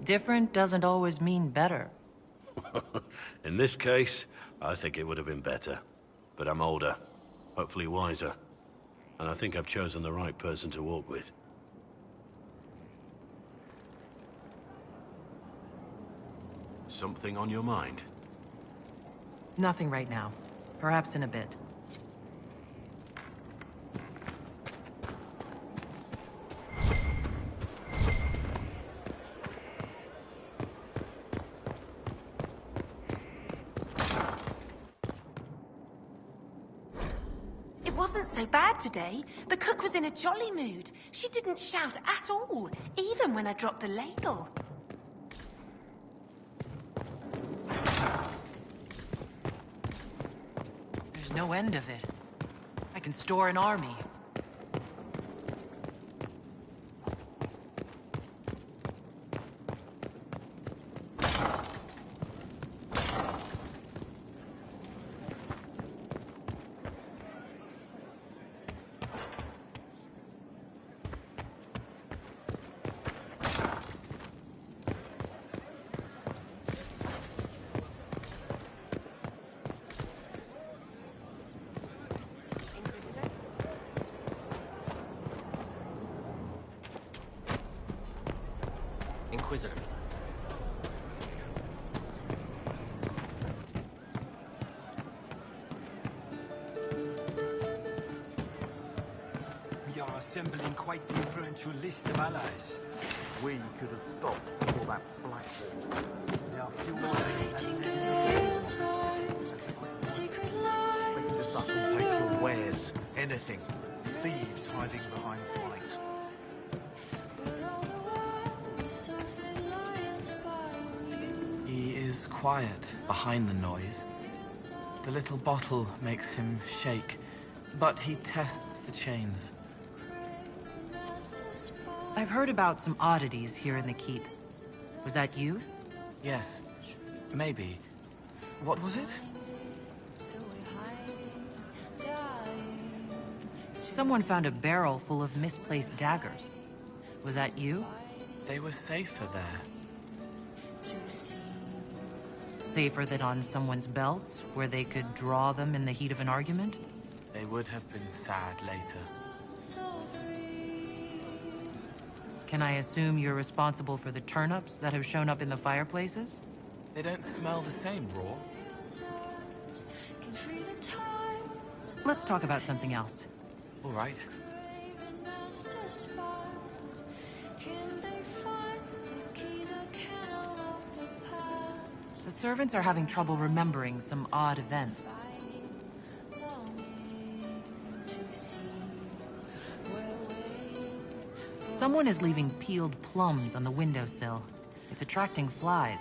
Different doesn't always mean better. In this case, I think it would have been better. But I'm older, hopefully wiser. And I think I've chosen the right person to walk with. Something on your mind? Nothing right now. Perhaps in a bit. It wasn't so bad today. The cook was in a jolly mood. She didn't shout at all, even when I dropped the ladle. There's no end of it. I can store an army. Inquisitor. We are assembling quite the influential list of allies. We could have stopped all that blackboard. They are fuel we can just up and take your wares, anything. Thieves hiding behind lights. He is quiet behind the noise. The little bottle makes him shake, but he tests the chains. I've heard about some oddities here in the keep. Was that you? Yes, maybe. What was it? Someone found a barrel full of misplaced daggers. Was that you? They were safer there. Safer than on someone's belt, where they could draw them in the heat of an argument? They would have been sad later. Can I assume you're responsible for the turnips that have shown up in the fireplaces? They don't smell the same raw. Let's talk about something else. All right. The servants are having trouble remembering some odd events. Someone is leaving peeled plums on the windowsill. It's attracting flies.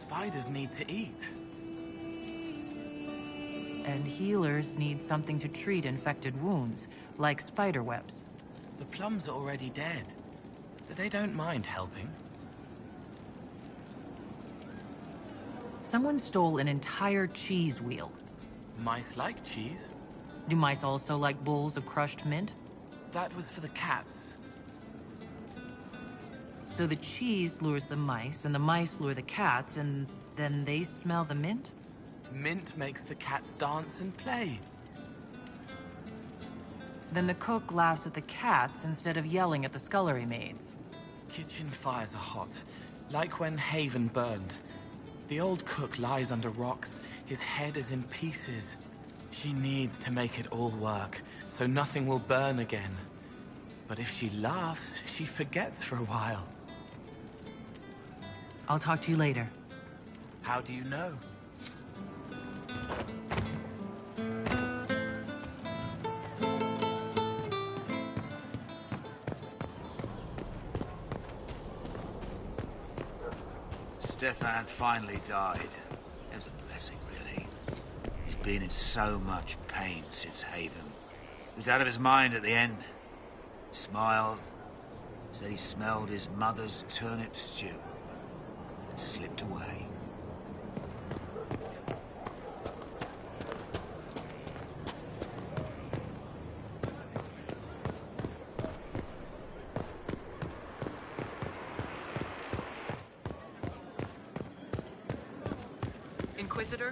Spiders need to eat. And healers need something to treat infected wounds, like spider webs. The plums are already dead. They don't mind helping. Someone stole an entire cheese wheel. Mice like cheese. Do mice also like bowls of crushed mint? That was for the cats. So the cheese lures the mice, and the mice lure the cats, and then they smell the mint? Mint makes the cats dance and play. Then the cook laughs at the cats instead of yelling at the scullery maids. Kitchen fires are hot, like when Haven burned. The old cook lies under rocks. His head is in pieces. She needs to make it all work, so nothing will burn again. But if she laughs, she forgets for a while. I'll talk to you later. How do you know? Stefan finally died. It was a blessing, really. He's been in so much pain since Haven. He was out of his mind at the end. Smiled, Said he smelled his mother's turnip stew and slipped away. Inquisitor?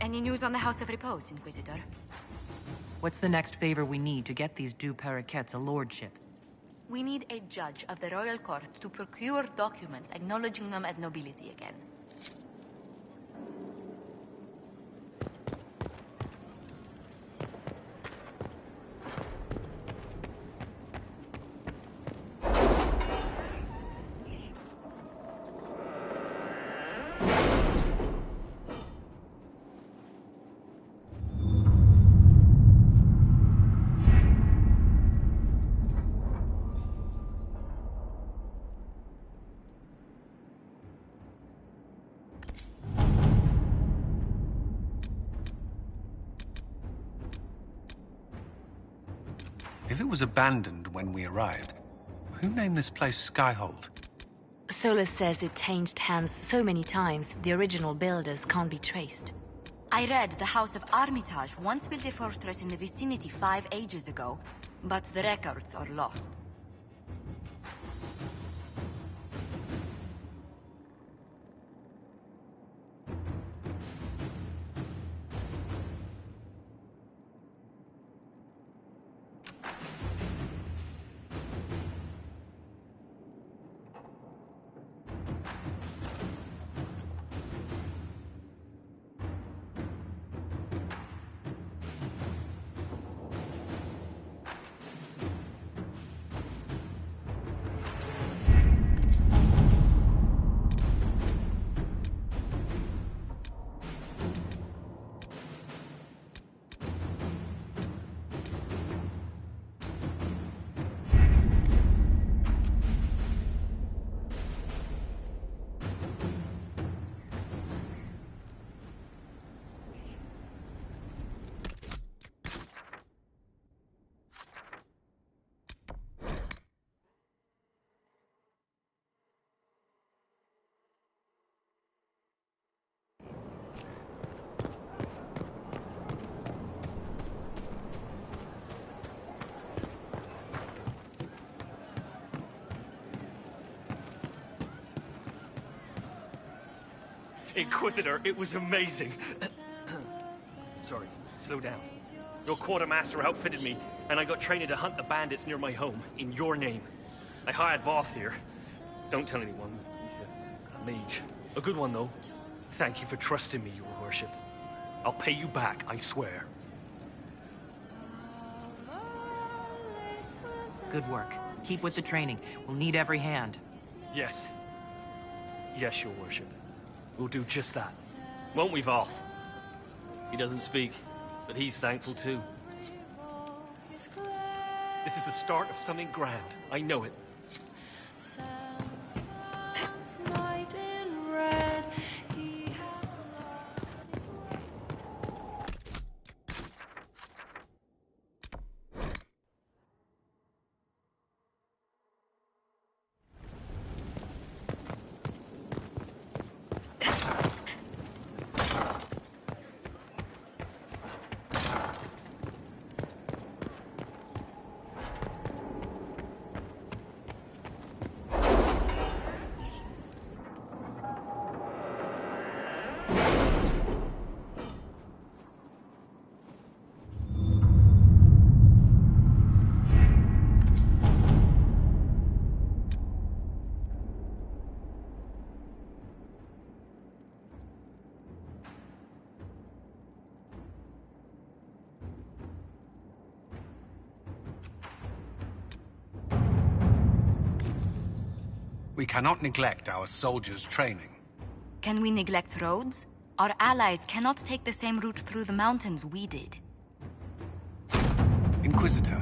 Any news on the House of Repose, Inquisitor? What's the next favor we need to get these deux paraquets a lordship? We need a judge of the royal court to procure documents acknowledging them as nobility again. If it was abandoned when we arrived, who named this place Skyhold? Solus says it changed hands so many times, the original builders can't be traced. I read the House of Armitage once built a fortress in the vicinity 5 ages ago, but the records are lost. Inquisitor, it was amazing. Sorry, slow down. Your quartermaster outfitted me, and I got trained to hunt the bandits near my home, in your name. I hired Voth here. Don't tell anyone. He's a mage. A good one, though. Thank you for trusting me, your worship. I'll pay you back, I swear. Good work. Keep with the training. We'll need every hand. Yes. Yes, your worship. We'll do just that. Won't we, Voth? He doesn't speak, but he's thankful too. This is the start of something grand. I know it. We cannot neglect our soldiers' training. Can we neglect roads? Our allies cannot take the same route through the mountains we did. Inquisitor.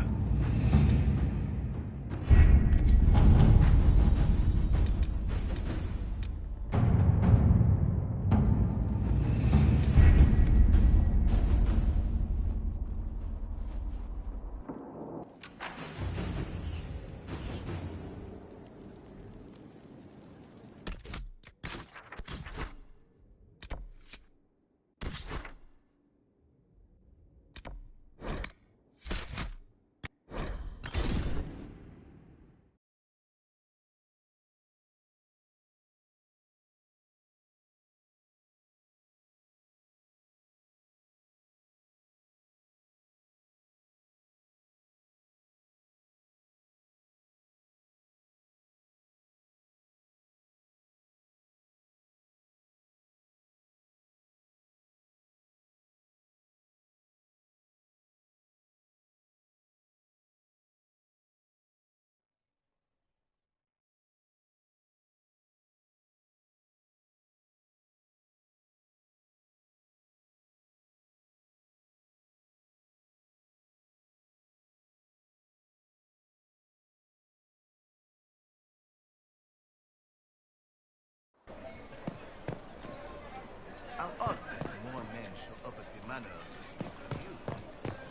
How odd that more men show up at the manor to speak with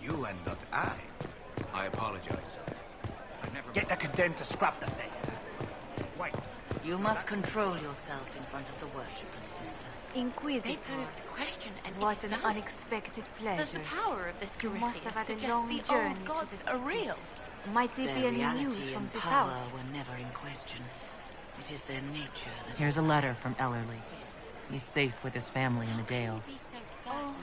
you. You and not I. I apologize. I never... Get the condemned to scrap the thing. Wait. You must control yourself in front of the worshippers, sister. Inquisitor. They posed the question, and what an unexpected pleasure. Does the power of this You must have had a suggest long the journey old gods to the are real? Might there be Their any reality news from and this power house? were never in question. It is their nature that... Here's a letter from Ellerly. He's safe with his family in the Dales. Oh,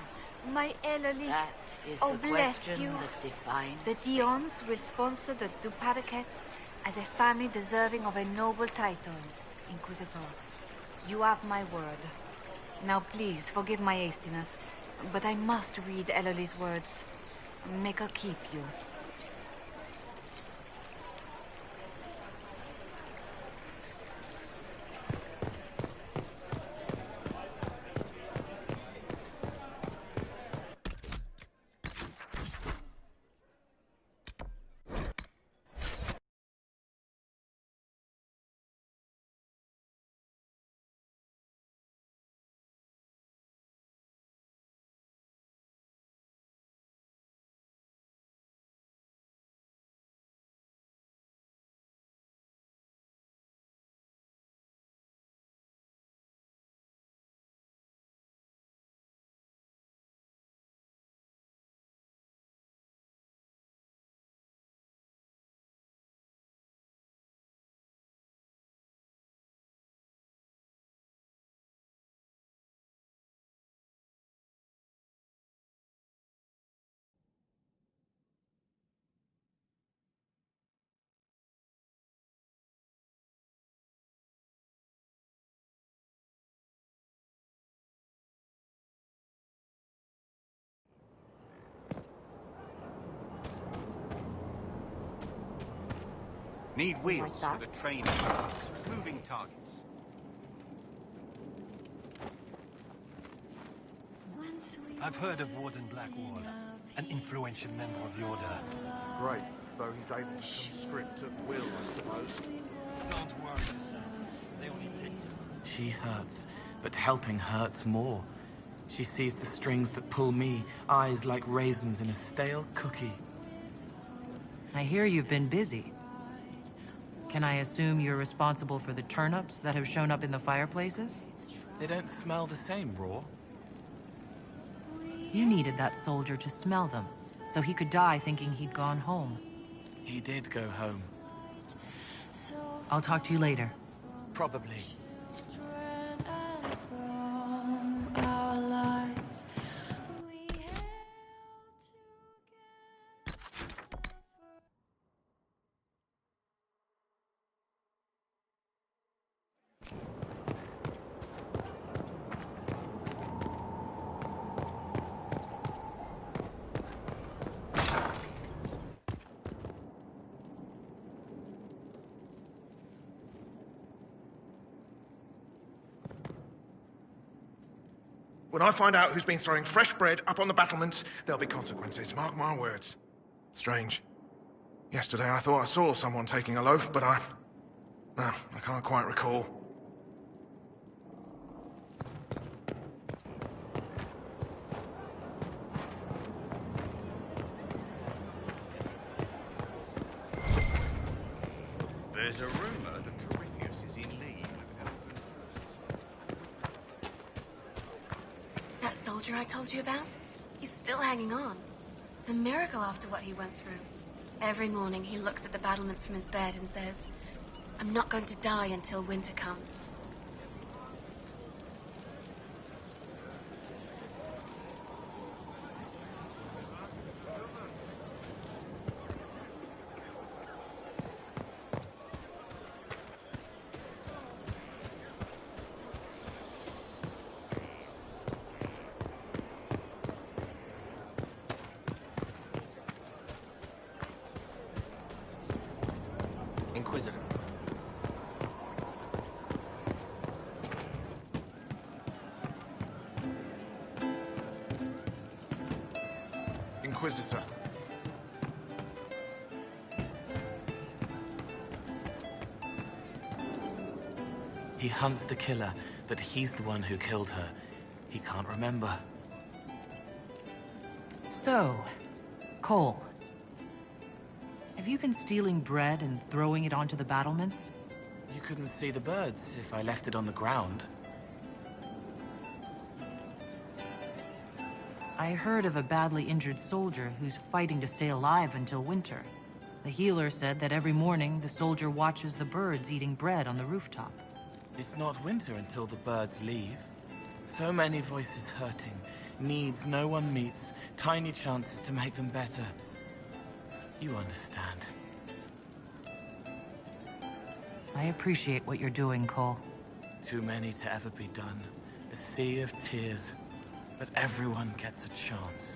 my Ellerly. That is oh, the bless question you. that defines The Dions will sponsor the Duparquets as a family deserving of a noble title, Inquisitor. You have my word. Now please, forgive my hastiness, but I must read Ellerly's words. Make her keep you. Need wheels for the training dummies. Moving targets. I've heard of Warden Blackwall, an influential member of the Order. Great, though he's able to constrict at will, I suppose. Don't worry yourself. They only take... She hurts, but helping hurts more. She sees the strings that pull me, eyes like raisins in a stale cookie. I hear you've been busy. Can I assume you're responsible for the turnips that have shown up in the fireplaces? They don't smell the same, Raw. You needed that soldier to smell them, so he could die thinking he'd gone home. He did go home. I'll talk to you later. Probably. When I find out who's been throwing fresh bread up on the battlements, there'll be consequences, mark my words. Strange. Yesterday I thought I saw someone taking a loaf, but no, I can't quite recall. There's a rumor that Corypheus is in league with Elven. That soldier I told you about? He's still hanging on. It's a miracle after what he went through. Every morning he looks at the battlements from his bed and says, "I'm not going to die until winter comes." Inquisitor. Inquisitor. He hunts the killer, but he's the one who killed her. He can't remember. So, Cole. Have you been stealing bread and throwing it onto the battlements? You couldn't see the birds if I left it on the ground. I heard of a badly injured soldier who's fighting to stay alive until winter. The healer said that every morning the soldier watches the birds eating bread on the rooftop. It's not winter until the birds leave. So many voices hurting, needs no one meets, tiny chances to make them better. You understand. I appreciate what you're doing, Cole. Too many to ever be done. A sea of tears. But everyone gets a chance.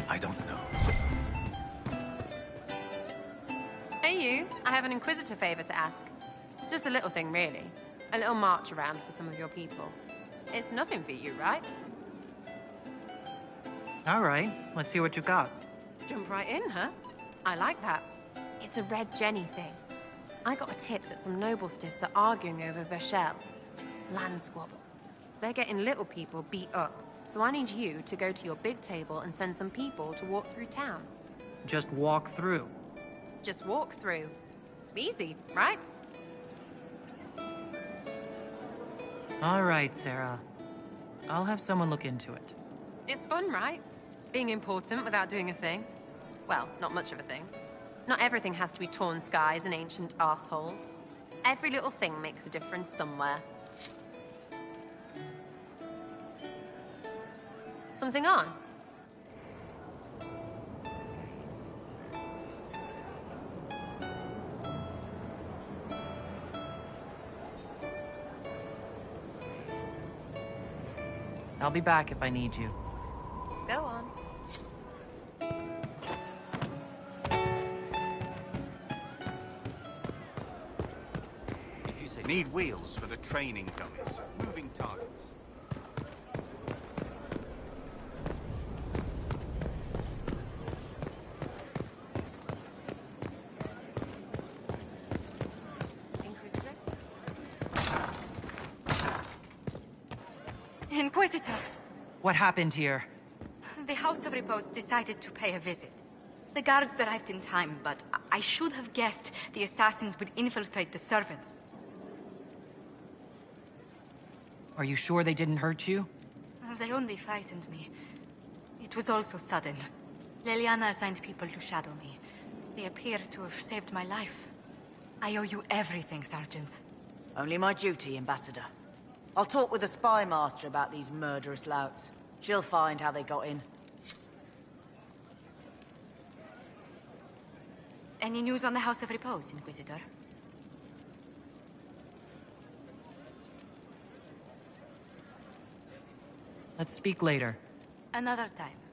I don't know. Hey you, I have an Inquisitor favor to ask. Just a little thing, really. A little march around for some of your people. It's nothing for you, right? All right, let's see what you got. Jump right in, huh? I like that. It's a Red Jenny thing. I got a tip that some noble stiffs are arguing over Vershel. Land squabble. They're getting little people beat up. So I need you to go to your big table and send some people to walk through town. Just walk through. Just walk through. Easy, right? All right, Sarah. I'll have someone look into it. It's fun, right? Being important without doing a thing. Well, not much of a thing. Not everything has to be torn skies and ancient arseholes. Every little thing makes a difference somewhere. Something on? I'll be back if I need you. Go on. Need wheels for the training dummies. Moving targets. Inquisitor! What happened here? The House of Repose decided to pay a visit. The guards arrived in time, but I should have guessed the assassins would infiltrate the servants. Are you sure they didn't hurt you? They only frightened me. It was all so sudden. Leliana assigned people to shadow me. They appear to have saved my life. I owe you everything, Sergeant. Only my duty, Ambassador. I'll talk with the spy master about these murderous louts. She'll find how they got in. Any news on the House of Repose, Inquisitor? Let's speak later. Another time.